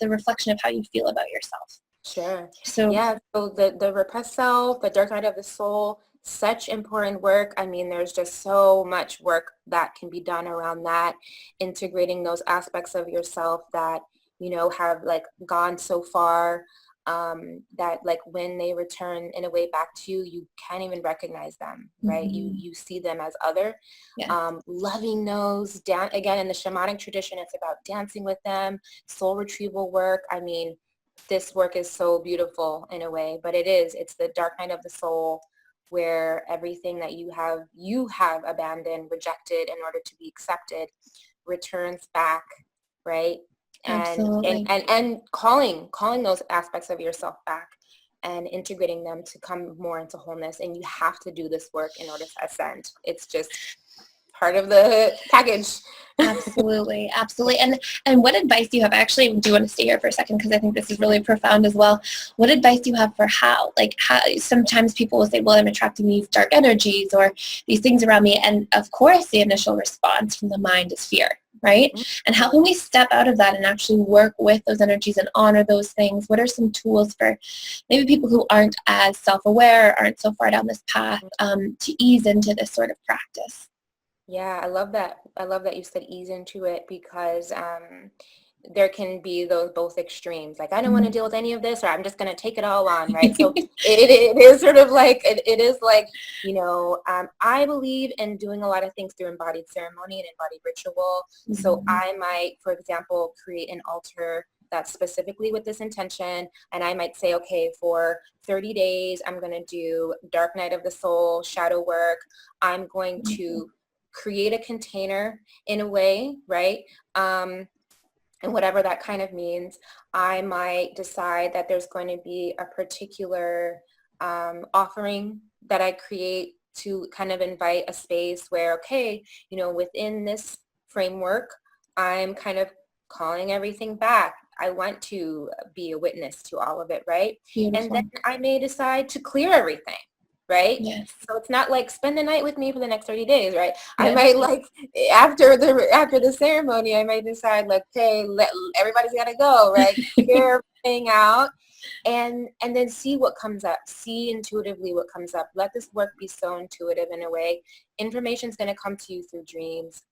reflection of how you feel about yourself. Sure. So the repressed self, the dark night of the soul, such important work. I mean, there's just so much work that can be done around that, integrating those aspects of yourself that, have like gone so far, that like when they return in a way back to you, you can't even recognize them, right? You see them as other. Yes. Loving those down, again, in the shamanic tradition, it's about dancing with them, soul retrieval work. I mean, this work is so beautiful in a way, but it's the dark night of the soul, where everything that you have abandoned, rejected in order to be accepted, returns back, right? Absolutely. And calling those aspects of yourself back and integrating them to come more into wholeness. And you have to do this work in order to ascend. It's just part of the package. Absolutely. And what advice do you have? I actually do want to stay here for a second, because I think this is really profound as well. What advice do you have for how sometimes people will say, well, I'm attracting these dark energies or these things around me. And of course, the initial response from the mind is fear, right? And how can we step out of that and actually work with those energies and honor those things? What are some tools for maybe people who aren't as self-aware, aren't so far down this path, to ease into this sort of practice? Yeah, I love that. I love that you said ease into it, because there can be those both extremes. Like, I don't want to deal with any of this, or I'm just going to take it all on, right? So it is sort of like, it is like, I believe in doing a lot of things through embodied ceremony and embodied ritual. So I might, for example, create an altar that's specifically with this intention. And I might say, okay, for 30 days, I'm going to do dark night of the soul, shadow work. I'm going to create a container in a way, right? And whatever that kind of means. I might decide that there's going to be a particular offering that I create to kind of invite a space where, okay, within this framework, I'm kind of calling everything back. I want to be a witness to all of it, right? Beautiful. And then I may decide to clear everything. Right? Yes. So it's not like spend the night with me for the next 30 days, right? Yes. I might like after the ceremony, I might decide like, hey, everybody's got to go, right? Clear everything out. and then see what comes up. See intuitively what comes up. Let this work be so intuitive in a way. Information is going to come to you through dreams.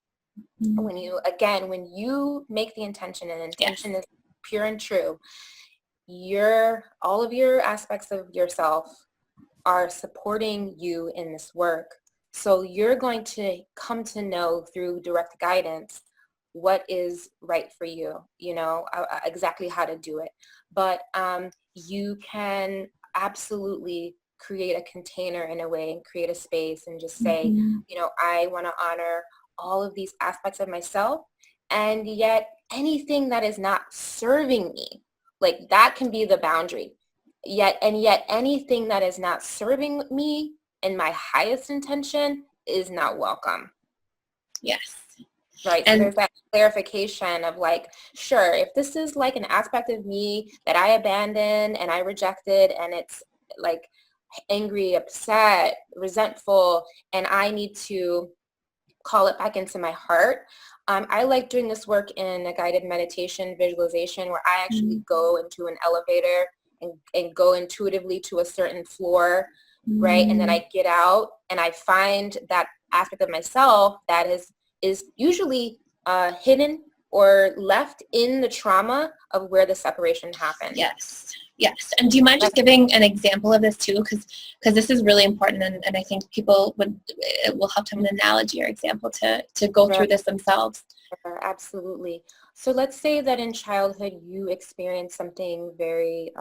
When you make the intention, and intention is pure and true, all of your aspects of yourself are supporting you in this work. So you're going to come to know through direct guidance what is right for you, exactly how to do it. But you can absolutely create a container in a way and create a space and just say, I want to honor all of these aspects of myself, and yet anything that is not serving me, like that can be the boundary. Yet anything that is not serving me in my highest intention is not welcome. Yes. Right. And so there's that clarification of like, sure, if this is like an aspect of me that I abandoned and I rejected, and it's like angry, upset, resentful, and I need to call it back into my heart. I like doing this work in a guided meditation visualization where I actually go into an elevator and go intuitively to a certain floor, right? And then I get out and I find that aspect of myself that is usually hidden or left in the trauma of where the separation happened. Yes. And do you mind just giving an example of this too? Because this is really important, and I think it will help to have an analogy or example to go through this themselves. Sure, absolutely. So let's say that in childhood you experienced something very,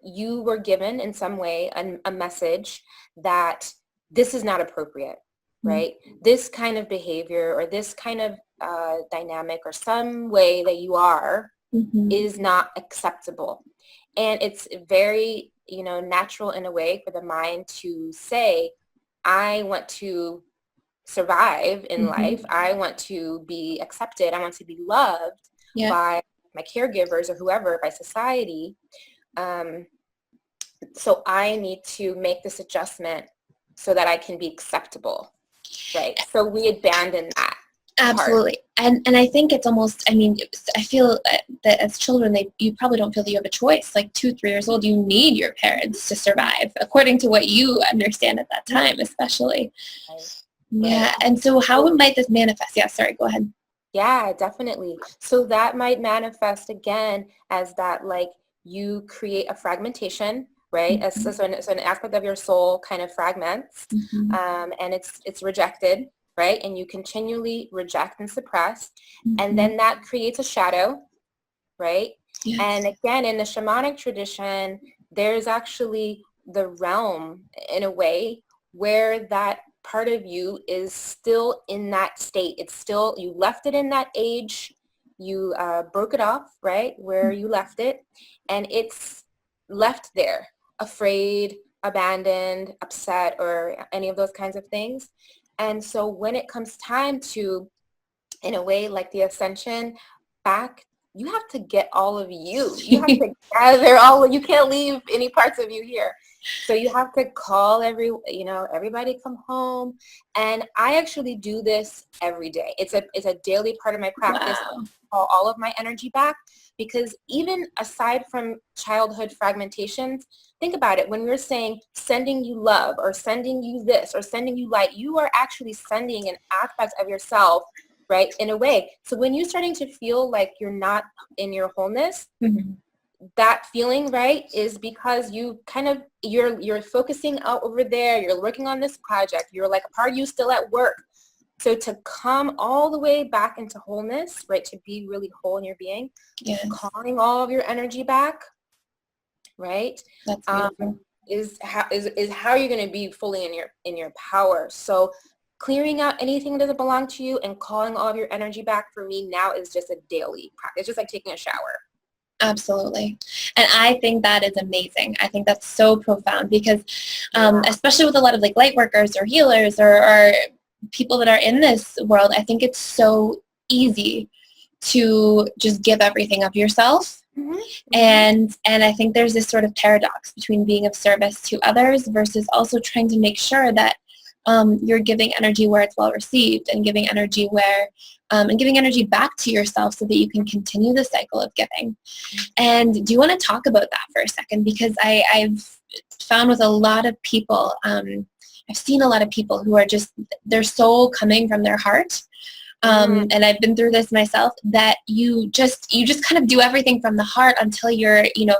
you were given in some way a message that this is not appropriate, right? This kind of behavior or this kind of dynamic or some way that you are is not acceptable. And it's very, natural in a way for the mind to say, I want to survive in life. I want to be accepted. I want to be loved by my caregivers or whoever, by society. So I need to make this adjustment so that I can be acceptable, right? So we abandon that. Absolutely. And I think it's almost, I feel that as children, you probably don't feel that you have a choice. Like 2-3 years old, you need your parents to survive, according to what you understand at that time, especially. Yeah. And so how might this manifest? Yeah, sorry, go ahead. Yeah, definitely. So that might manifest again as that, like, you create a fragmentation, right? So an aspect of your soul kind of fragments, and it's rejected, right? And you continually reject and suppress, and then that creates a shadow, right? Yes. And again, in the shamanic tradition, there's actually the realm in a way where that part of you is still in that state. It's still, you left it in that age, you broke it off, right, where you left it, and it's left there, afraid, abandoned, upset, or any of those kinds of things. And so when it comes time to, in a way, like the ascension back, you have to get all of you. You have to gather you can't leave any parts of you here. So you have to call everybody come home. And I actually do this every day. It's a daily part of my practice. Wow. Call all of my energy back, because even aside from childhood fragmentations, think about it. When we're saying sending you love or sending you this or sending you light, you are actually sending an aspect of yourself, right, in a way. So when you're starting to feel like you're not in your wholeness, that feeling, right, is because you kind of, you're focusing out over there, you're working on this project, you're like a part of you still at work. So to come all the way back into wholeness, right, to be really whole in your being, calling all of your energy back, right, is how you're going to be fully in your power. So clearing out anything that doesn't belong to you and calling all of your energy back, for me now, is just a daily practice. It's just like taking a shower. Absolutely. And I think that is amazing. I think that's so profound, because especially with a lot of like light workers or healers or people that are in this world, I think it's so easy to just give everything of yourself. And I think there's this sort of paradox between being of service to others versus also trying to make sure that you're giving energy where it's well received, and giving energy where and giving energy back to yourself so that you can continue the cycle of giving. And do you want to talk about that for a second? Because I've found with a lot of people, I've seen a lot of people who are just, their soul coming from their heart. And I've been through this myself, that you just kind of do everything from the heart until you're, you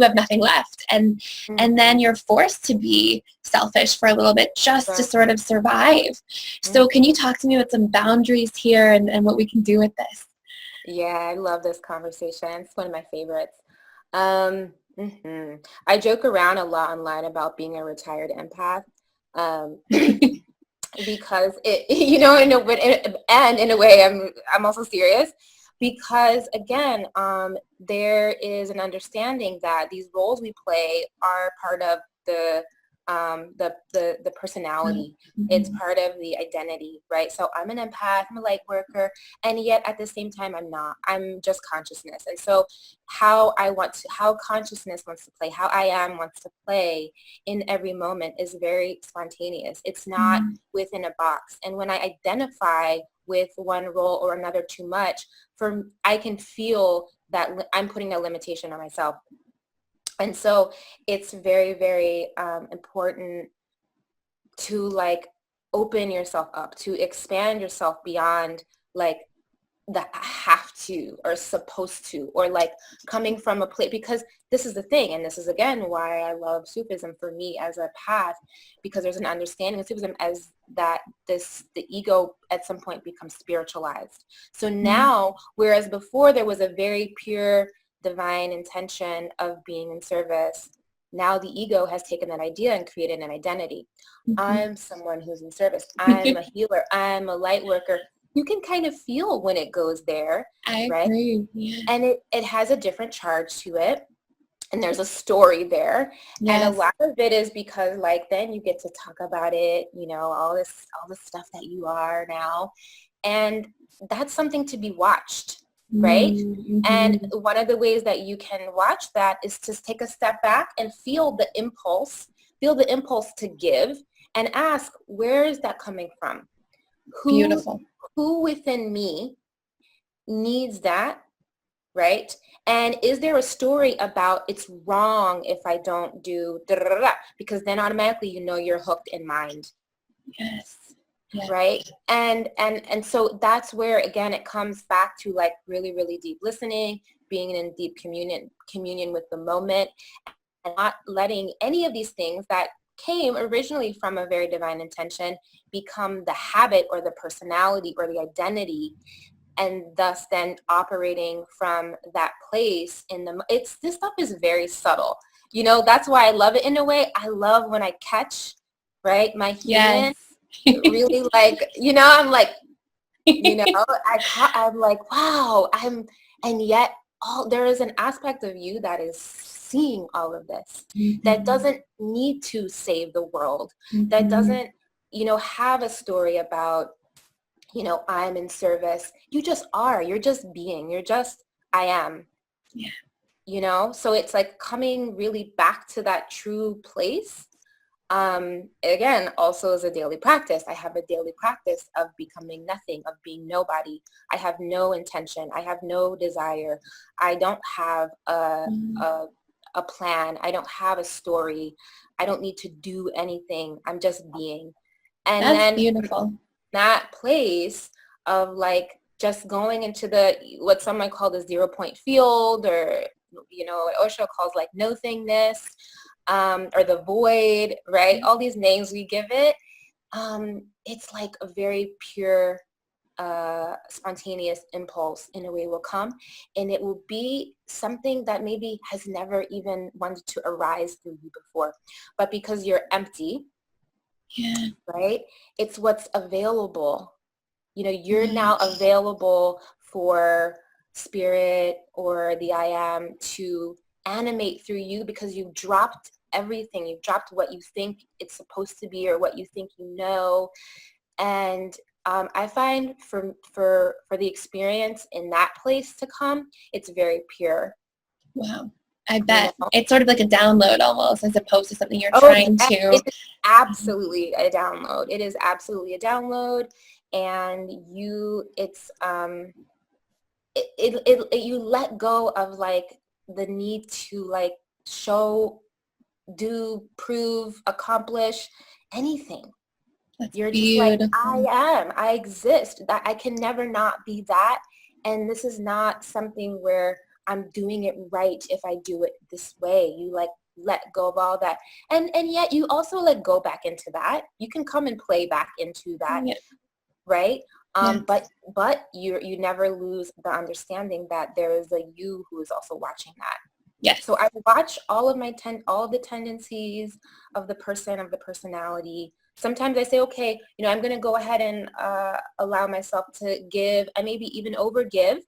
have nothing left. And then you're forced to be selfish for a little bit just to sort of survive. So can you talk to me about some boundaries here and what we can do with this? Yeah, I love this conversation. It's one of my favorites. I joke around a lot online about being a retired empath. Because it, in a way, I'm also serious, because again, there is an understanding that these roles we play are part of the personality. It's part of the identity, right? So I'm an empath, I'm a light worker, and yet at the same time, I'm not. I'm just consciousness. And so how consciousness wants to play, how I am wants to play in every moment is very spontaneous. It's not within a box. And when I identify with one role or another too much, I can feel that I'm putting a limitation on myself. And so it's very, very important to open yourself up, to expand yourself beyond the have to or supposed to, or coming from a place, because this is the thing. And this is again why I love Sufism for me as a path, because there's an understanding of Sufism as that the ego at some point becomes spiritualized. So now, whereas before there was a very pure divine intention of being in service, now the ego has taken that idea and created an identity. I'm someone who's in service. I'm a healer. I'm a light worker. You can kind of feel when it goes there, right? Agree. Yeah. And it has a different charge to it. And there's a story there. Yes. And a lot of it is because then you get to talk about it, all this stuff that you are now. And that's something to be watched. Right? And one of the ways that you can watch that is to take a step back and feel the impulse to give, and ask, where is that coming from? Beautiful. Who within me needs that, right? And is there a story about it's wrong if I don't do da-da-da-da? Because then automatically you're hooked in mind. Yes. Yeah. Right. And so that's where, again, it comes back to really, really deep listening, being in deep communion with the moment, and not letting any of these things that came originally from a very divine intention become the habit or the personality or the identity, and thus then operating from that place this stuff is very subtle. That's why I love it in a way. I love when I catch, right, my human. Yes. Really I'm I'm wow, and yet there is an aspect of you that is seeing all of this, that doesn't need to save the world, that doesn't, have a story about, I'm in service. You just are, you're just being, I am. Yeah. So it's coming really back to that true place. Again, also as a daily practice, I have a daily practice of becoming nothing, of being nobody. I have no intention. I have no desire. I don't have a plan. I don't have a story. I don't need to do anything. I'm just being. And that's then beautiful. That place of just going into what some might call the 0 point field, or, what Osho calls nothingness. Or the void, right? All these names we give it. It's a very pure, spontaneous impulse in a way will come, and it will be something that maybe has never even wanted to arise through you before. But because you're empty, right? It's what's available. You're now available for spirit or the I am to animate through you, because you've dropped everything. You've dropped what you think it's supposed to be or what you think and I find for the experience in that place to come, it's very pure. Wow. I bet. You know? It's sort of like a download almost, as opposed to something you're Oh, trying yeah, to. it is absolutely a download. It is absolutely a download. And you let go of like the need to like show, do, prove, accomplish anything. That's You're just like, beautiful. I exist, that I can never not be that. And this is not something where I'm doing it right if I do it this way. You like let go of all that. And yet you also like go back into that. You can come and play back into that, Yeah. right? Yeah. But you never lose the understanding that there is a you who is also watching that. Yes. So I watch all of the tendencies of the person, of the personality. Sometimes I say, okay, I'm going to go ahead and allow myself to give and maybe even overgive,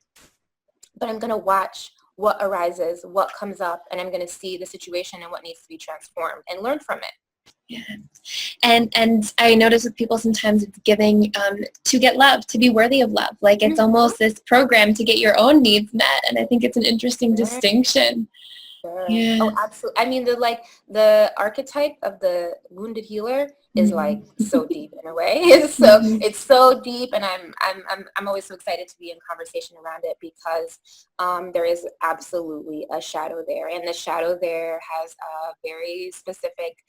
but I'm going to watch what arises, what comes up, and I'm going to see the situation and what needs to be transformed and learn from it. Yeah. And I notice with people sometimes it's giving to get love, to be worthy of love. Like it's almost this program to get your own needs met. And I think it's an interesting distinction. Sure. Yeah. Oh, absolutely. I mean, the archetype of the wounded healer is like so deep in a way. It's so deep, and I'm always so excited to be in conversation around it because there is absolutely a shadow there, and the shadow there has a very specific,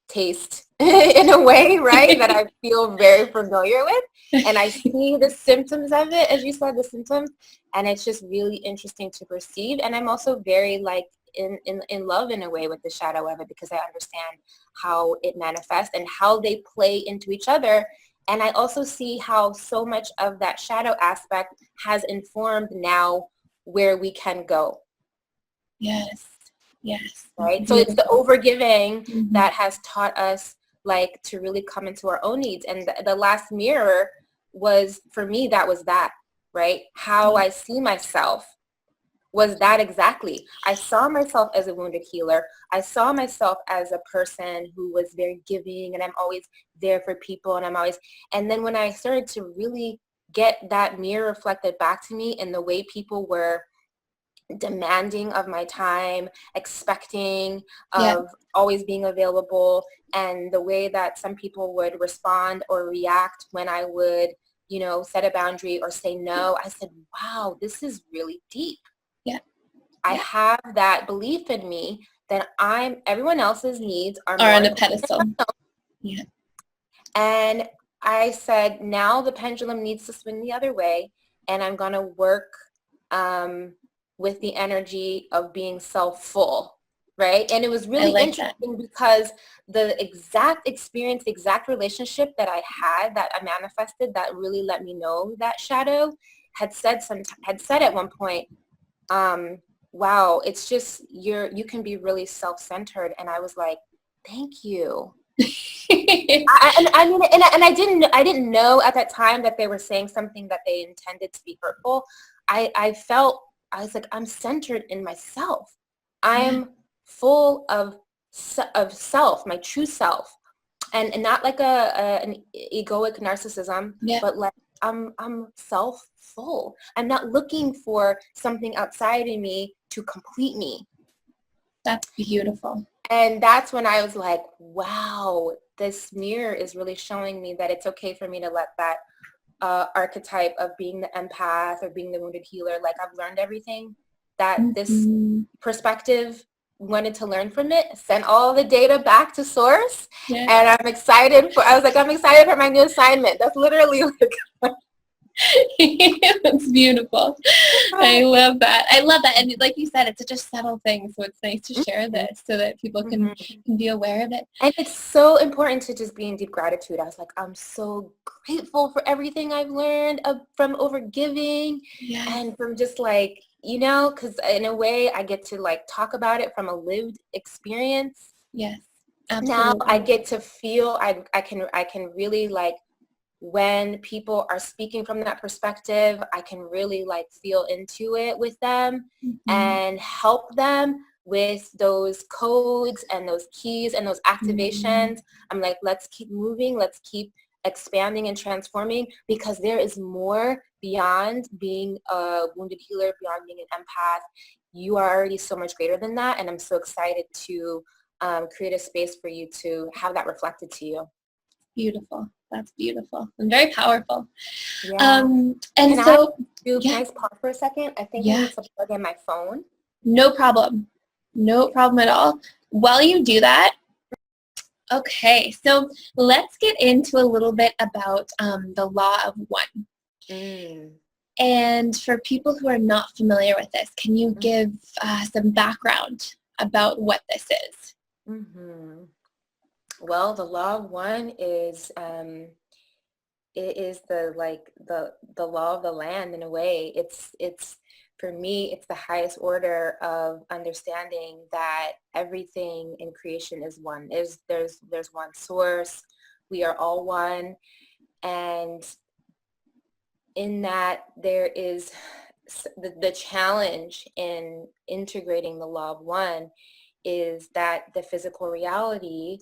taste in a way, right, that I feel very familiar with. And I see the symptoms of it, as you said, the symptoms, and it's just really interesting to perceive. And I'm also very like in love in a way with the shadow of it because I understand how it manifests and how they play into each other. And I also see how so much of that shadow aspect has informed now where we can go. Yes. Yes. Right. So it's the overgiving that has taught us like to really come into our own needs. And the last mirror was, for me, that was that, right? How I see myself was that exactly. I saw myself as a wounded healer. I saw myself as a person who was very giving, and I'm always there for people, and then when I started to really get that mirror reflected back to me in the way people were demanding of my time, expecting of always being available, and the way that some people would respond or react when I would, set a boundary or say no, I said, wow, this is really deep. Yeah. I have that belief in me that everyone else's needs are on a pedestal. Yeah. And I said, now the pendulum needs to swing the other way, and I'm going to work with the energy of being self-full, right? And it was really interesting because the exact experience, the exact relationship that I had, that I manifested, that really let me know that shadow, had said at one point, wow, it's just you can be really self-centered. And I was like, thank you. I didn't know at that time that they were saying something that they intended to be hurtful. I was like, I'm centered in myself. I'm full of self, my true self, and not like an egoic narcissism, but like I'm self-full. I'm not looking for something outside of me to complete me. That's beautiful. And that's when I was like, wow, this mirror is really showing me that it's okay for me to let that archetype of being the empath or being the wounded healer, like I've learned everything that this perspective wanted to learn from it, sent all the data back to source, and I'm excited for my new assignment. That's literally like That's beautiful. I love that. And like you said, it's such a subtle thing. So it's nice to share this so that people can be aware of it. And it's so important to just be in deep gratitude. I was like, I'm so grateful for everything I've learned from overgiving and from just like, because in a way I get to like talk about it from a lived experience. Yes, absolutely. Now I get to feel, I can really like, when people are speaking from that perspective, I can really like feel into it with them and help them with those codes and those keys and those activations. I'm like, let's keep moving. Let's keep expanding and transforming, because there is more beyond being a wounded healer, beyond being an empath. you are already so much greater than that. And I'm so excited to create a space for you to have that reflected to you. Beautiful. That's beautiful and very powerful. Yeah. And Can so, can I pause for a second? I think I need to plug in my phone. No problem. No problem at all. While you do that, okay, so let's get into a little bit about the law of one. And for people who are not familiar with this, can you give some background about what this is? Well, the law of one is it is the law of the land in a way. It's for me, it's the highest order of understanding that everything in creation is one. There's one source. We are all one, and in that there is the challenge in integrating the law of one is that the physical reality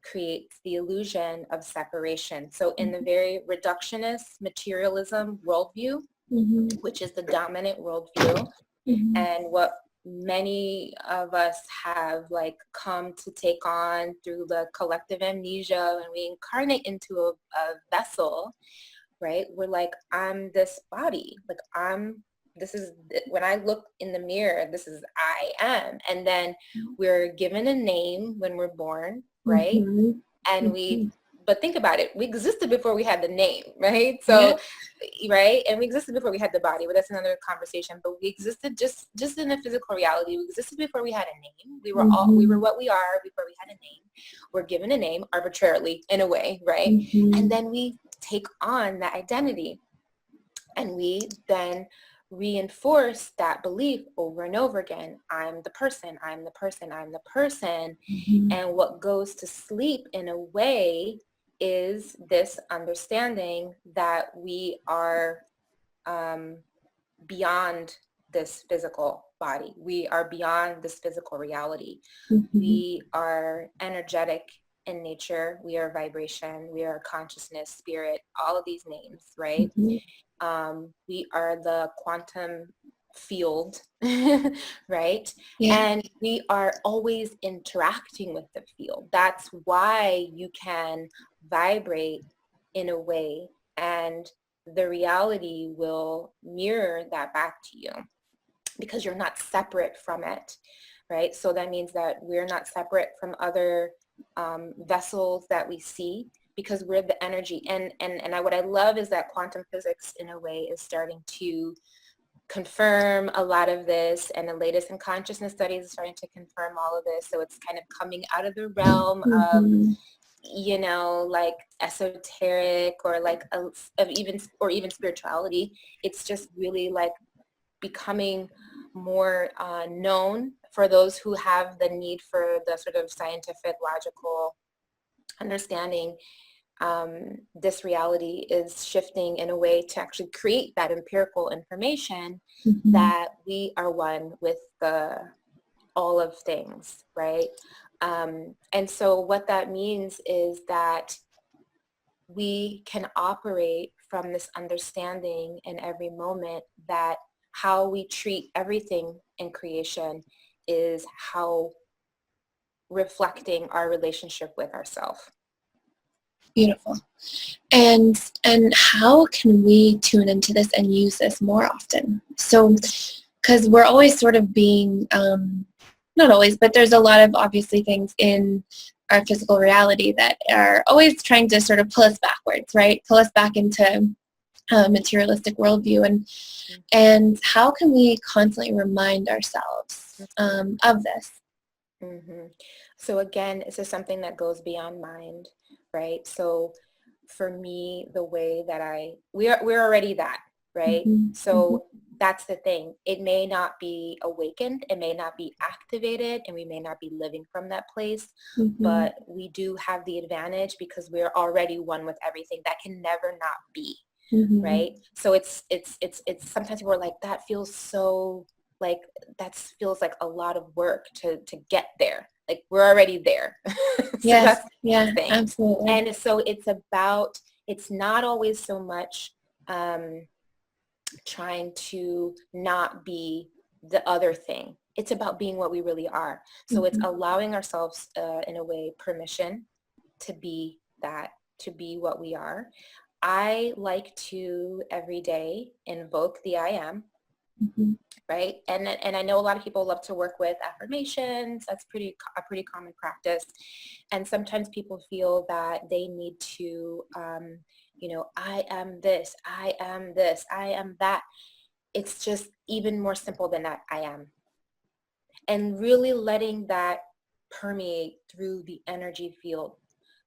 creates the illusion of separation. So in the very reductionist materialism worldview, which is the dominant worldview, and what many of us have like come to take on through the collective amnesia, and we incarnate into a vessel, right? We're like, I'm this body, like this is, when I look in the mirror, this is I am. And then we're given a name when we're born, right? And but think about it, we existed before we had the name, right? So, right? And we existed before we had the body, but that's another conversation. But we existed just in a physical reality. We existed before we had a name. We were we were what we are before we had a name. We're given a name arbitrarily in a way, right? And then we take on that identity, and we then reinforce that belief over and over again. I'm the person, I'm the person, I'm the person. And what goes to sleep in a way is this understanding that we are beyond this physical body. We are beyond this physical reality. We are energetic in nature. We are vibration. We are consciousness, spirit, all of these names, right? We are the quantum field, right? And we are always interacting with the field. That's why you can vibrate in a way, and the reality will mirror that back to you because you're not separate from it, right? So that means that we're not separate from other vessels that we see, because we're the energy. And what I love is that quantum physics in a way is starting to confirm a lot of this, and the latest in consciousness studies is starting to confirm all of this. So it's kind of coming out of the realm of, you know, like esoteric or like even spirituality. It's just really like becoming more known for those who have the need for the sort of scientific, logical understanding. This reality is shifting in a way to actually create that empirical information that we are one with all of things, right? And so what that means is that we can operate from this understanding in every moment that how we treat everything in creation is how reflecting our relationship with ourselves. Beautiful. And how can we tune into this and use this more often? So, because we're always sort of being, not always, but there's a lot of obviously things in our physical reality that are always trying to sort of pull us backwards, right? Pull us back into a materialistic worldview. And how can we constantly remind ourselves of this? So again, this is something that goes beyond mind, right? So for me, the way that we're already that, right? So that's the thing. It may not be awakened, it may not be activated, and we may not be living from that place, but we do have the advantage because we're already one with everything. That can never not be, right? So it's sometimes we're like, that feels so like, that feels like a lot of work to get there. Like we're already there. Yes, yeah, absolutely. And so it's not always so much trying to not be the other thing. It's about being what we really are. So it's allowing ourselves, in a way, permission to be that, to be what we are. I like to every day invoke the I am, right? And I know a lot of people love to work with affirmations. That's a pretty common practice. And sometimes people feel that they need to, I am this, I am this, I am that. It's just even more simple than that, I am. And really letting that permeate through the energy field,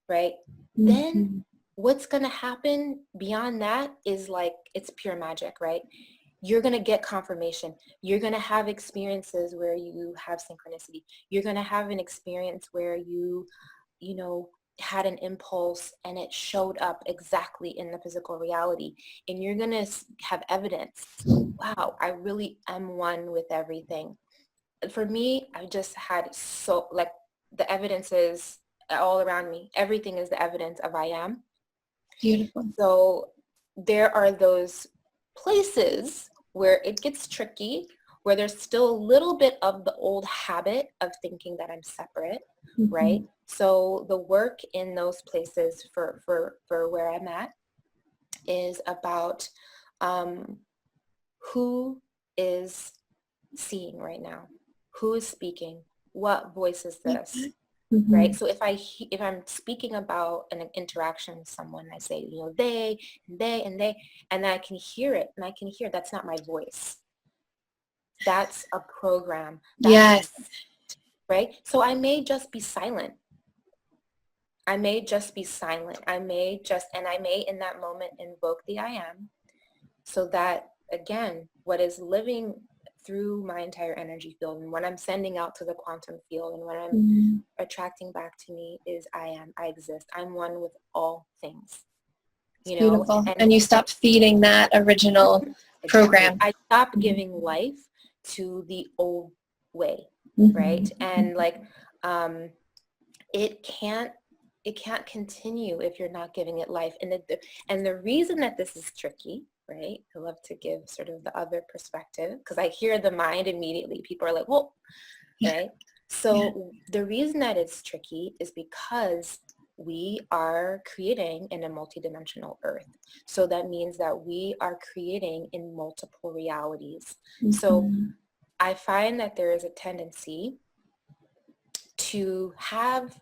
right? Then what's going to happen beyond that is like, it's pure magic, right? You're going to get confirmation. You're going to have experiences where you have synchronicity. You're going to have an experience where you had an impulse and it showed up exactly in the physical reality. And you're going to have evidence. Wow, I really am one with everything. For me, I just had the evidence is all around me. Everything is the evidence of I am. Beautiful. So there are those places where it gets tricky, where there's still a little bit of the old habit of thinking that I'm separate, right? So the work in those places for where I'm at is about who is seeing right now, who is speaking, what voice is this? Right. So if I'm speaking about an interaction with someone, I say, they, and then I can hear it, and I can hear that's not my voice. That's a program. Yes. Right. So I may just be silent. I may in that moment invoke the I am, so that, again, what is living through my entire energy field and what I'm sending out to the quantum field and what I'm attracting back to me is I am, I exist. I'm one with all things. Beautiful. And you stop feeding that original program. I stopped giving life to the old way, right? And it can't continue if you're not giving it life. And the reason that this is tricky, right? I love to give sort of the other perspective because I hear the mind immediately. People are like, well, right? So the reason that it's tricky is because we are creating in a multidimensional earth. So that means that we are creating in multiple realities. So I find that there is a tendency to have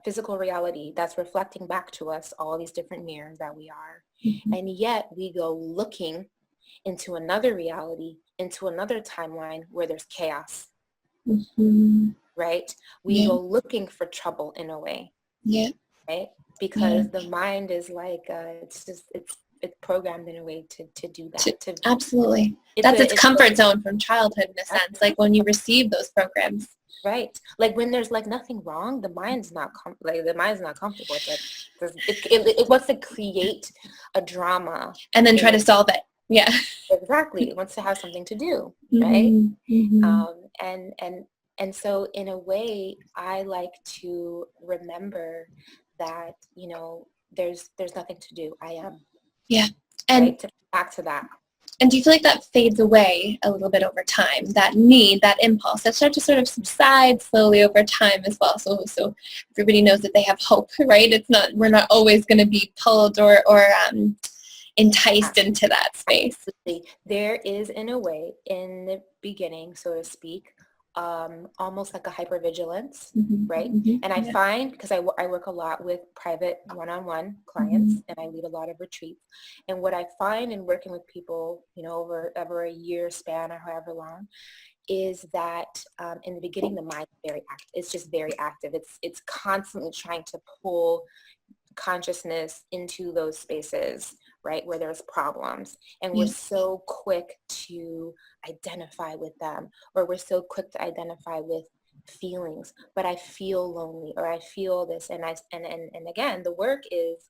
physical reality that's reflecting back to us all these different mirrors that we are. And yet we go looking into another reality, into another timeline where there's chaos. Right? We go looking for trouble in a way. Right? Because the mind is like, it's programmed in a way to do that. Absolutely. That's its comfort zone from childhood in a sense, like when you receive those programs. Right. Like when there's like nothing wrong, the mind's not comfortable. It's like it wants to create a drama and then try to solve it. Yeah. Exactly. It wants to have something to do, right? And so in a way, I like to remember that, there's nothing to do. I am. Yeah. And right? To come back to that. And do you feel like that fades away a little bit over time, that need, that impulse, that starts to sort of subside slowly over time as well? So everybody knows that they have hope, right? We're not always going to be pulled or enticed into that space. Absolutely. There is, in a way, in the beginning, so to speak, almost like a hypervigilance, right? And I find, because I work a lot with private one-on-one clients and I lead a lot of retreats. And what I find in working with people, over a year span or however long, is that in the beginning, the mind is very active. It's just very active. It's constantly trying to pull consciousness into those spaces, right, where there's problems. And we're so quick to identify with them, or we're so quick to identify with feelings, but I feel lonely, or I feel this. And again, the work is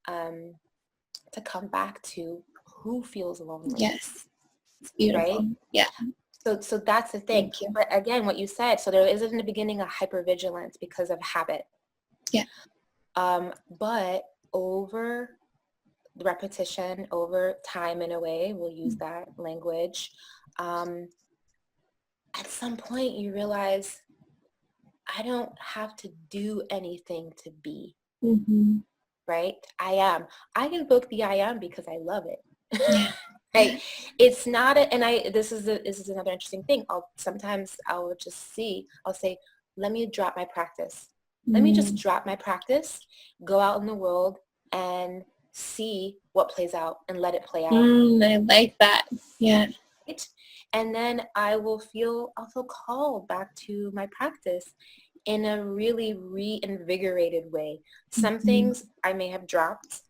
to come back to who feels lonely. Yes. It's beautiful. Right? Yeah. So that's the thing. But again, what you said, so there is in the beginning a hypervigilance because of habit. Yeah. But over the repetition, over time, in a way, we'll use that language, at some point you realize I don't have to do anything to be, right? I am. I invoke the I am because I love it. Yeah. Right? It's not this is another interesting thing. I'll say, let me drop my practice. Let me just drop my practice, go out in the world and see what plays out and let it play out. I like that. Yeah. Right? And then I'll feel called back to my practice in a really reinvigorated way. Some things I may have dropped,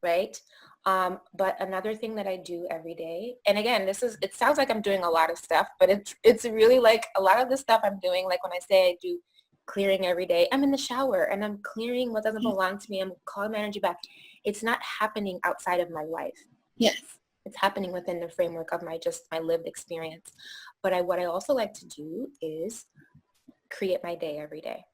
right? But another thing that I do every day, and again, it sounds like I'm doing a lot of stuff, but it's really like a lot of the stuff I'm doing, like when I say I do clearing every day, I'm in the shower and I'm clearing what doesn't belong to me. I'm calling my energy back. It's not happening outside of my life. Yes. It's happening within the framework of my lived experience. But what I also like to do is create my day every day.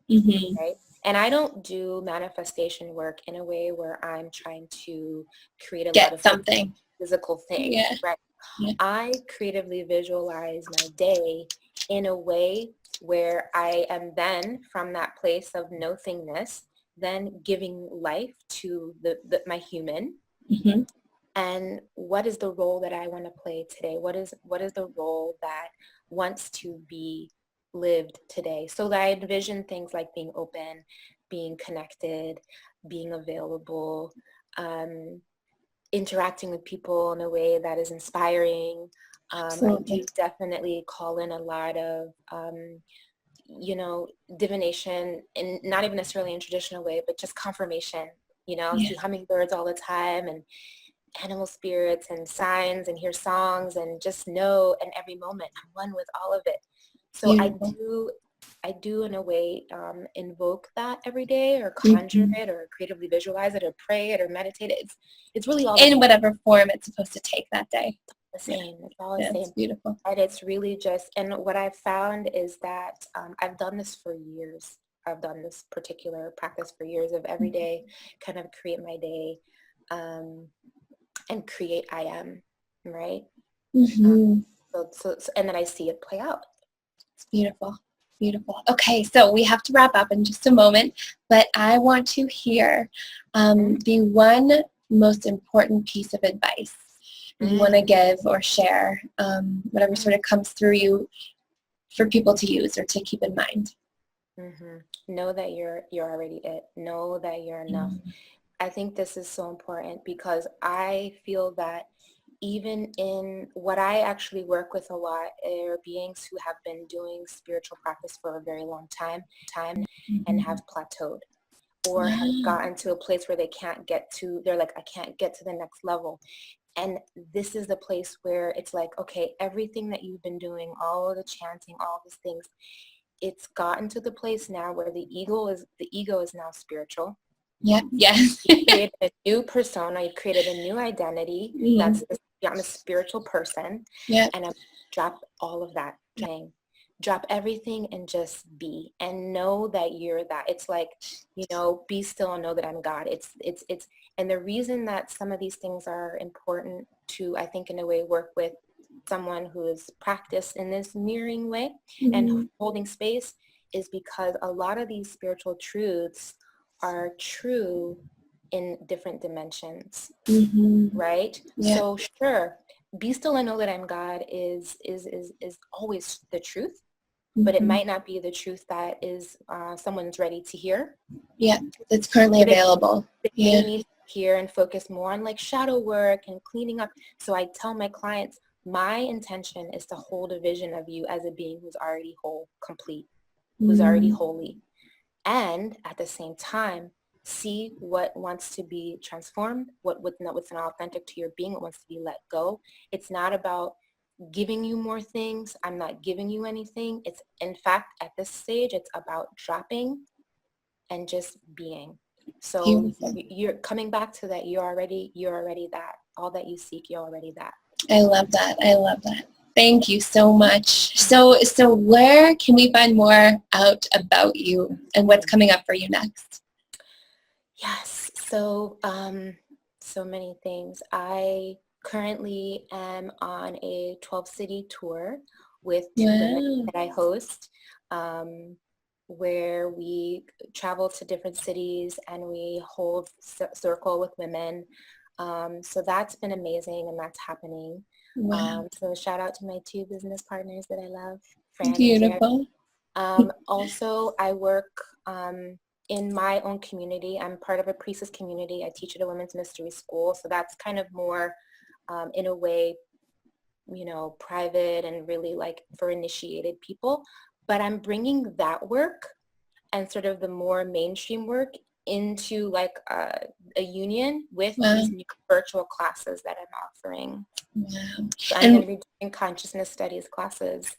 Right? And I don't do manifestation work in a way where I'm trying to create a lot of something physical things, right? Yeah. I creatively visualize my day in a way where I am then from that place of nothingness, then giving life to my human. And what is the role that I want to play today? What is the role that wants to be lived today? So that I envision things like being open, being connected, being available, interacting with people in a way that is inspiring. I do definitely call in a lot of, divination, and not even necessarily in a traditional way, but just confirmation, see hummingbirds all the time and animal spirits and signs and hear songs and just know in every moment I'm one with all of it. So I do in a way invoke that every day, or conjure it, or creatively visualize it, or pray it, or meditate it. It's really all in whatever form it's supposed to take that day. The same. It's all the same. It's beautiful. And it's really just, and what I've found is that I've done this for years. I've done this particular practice for years of every day, kind of create my day. And create I am, right? So and then I see it play out. It's beautiful. Beautiful. Okay, so we have to wrap up in just a moment, but I want to hear the one most important piece of advice you want to give or share, whatever sort of comes through you for people to use or to keep in mind. Know that you're already it. Know that you're enough. I think this is so important because I feel that even in what I actually work with a lot are beings who have been doing spiritual practice for a very long time and have plateaued or have gotten to a place where they can't get to, they're like, I can't get to the next level. And this is the place where it's like, okay, everything that you've been doing, all of the chanting, all these things, it's gotten to the place now where the ego is now spiritual. Yes. You created a new persona. You created a new identity. I'm a spiritual person. And I drop all of that. Drop everything and just be, and know that you're that. It's like, be still and know that I'm God. It's and the reason that some of these things are important to, I think, in a way, work with someone who is practiced in this mirroring way and holding space is because a lot of these spiritual truths are true in different dimensions, right? So sure, be still and know that I'm God is always the truth, but it might not be the truth that is someone's ready to hear. It's currently available. They need to hear and focus more on like shadow work and cleaning up. So I tell my clients, my intention is to hold a vision of you as a being who's already whole, complete, who's already holy. And at the same time, see what wants to be transformed, what's not authentic to your being, what wants to be let go. It's not about giving you more things. I'm not giving you anything. It's, in fact, at this stage, it's about dropping and just being. So you're coming back to that. You're already that. All that you seek, you're already that. I love that. Thank you so much. So where can we find more out about you and what's coming up for you next? Yes. So, so many things. I currently am on a 12-city tour with two women that I host, where we travel to different cities and we hold circle with women. So that's been amazing, and that's happening. Wow. So shout out to my two business partners that I love, Fran Beautiful. and Jerry. Also, I work in my own community. I'm part of a priestess community. I teach at a women's mystery school. So that's kind of more, in a way, you know, private and really like for initiated people. But I'm bringing that work and sort of the more mainstream work into like a union with these new virtual classes that I'm offering. Wow. So I'm going to be doing consciousness studies classes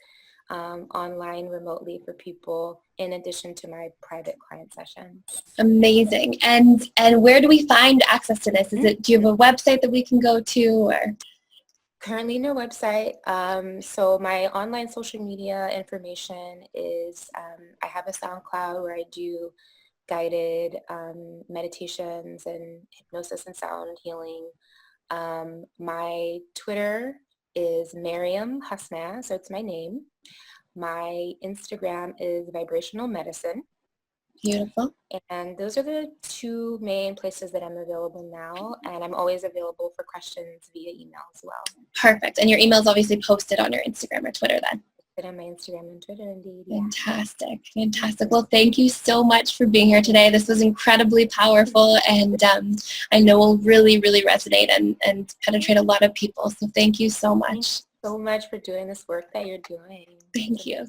online remotely for people in addition to my private client sessions. Amazing. And where do we find access to this? Do you have a website that we can go to, or? Currently no website. So my online social media information is, I have a SoundCloud where I do guided meditations and hypnosis and sound healing. My Twitter is Maryam Hasnaa, so it's my name. My Instagram is Vibrational Medicine. Beautiful. And those are the two main places that I'm available now. And I'm always available for questions via email as well. Perfect. And your email is obviously posted on your Instagram or Twitter then? Posted on my Instagram and Twitter, indeed. Fantastic. Fantastic. Well, thank you so much for being here today. This was incredibly powerful, and I know will really, really resonate and penetrate a lot of people. So thank you so much. Thank you so much for doing this work that you're doing. Thank you.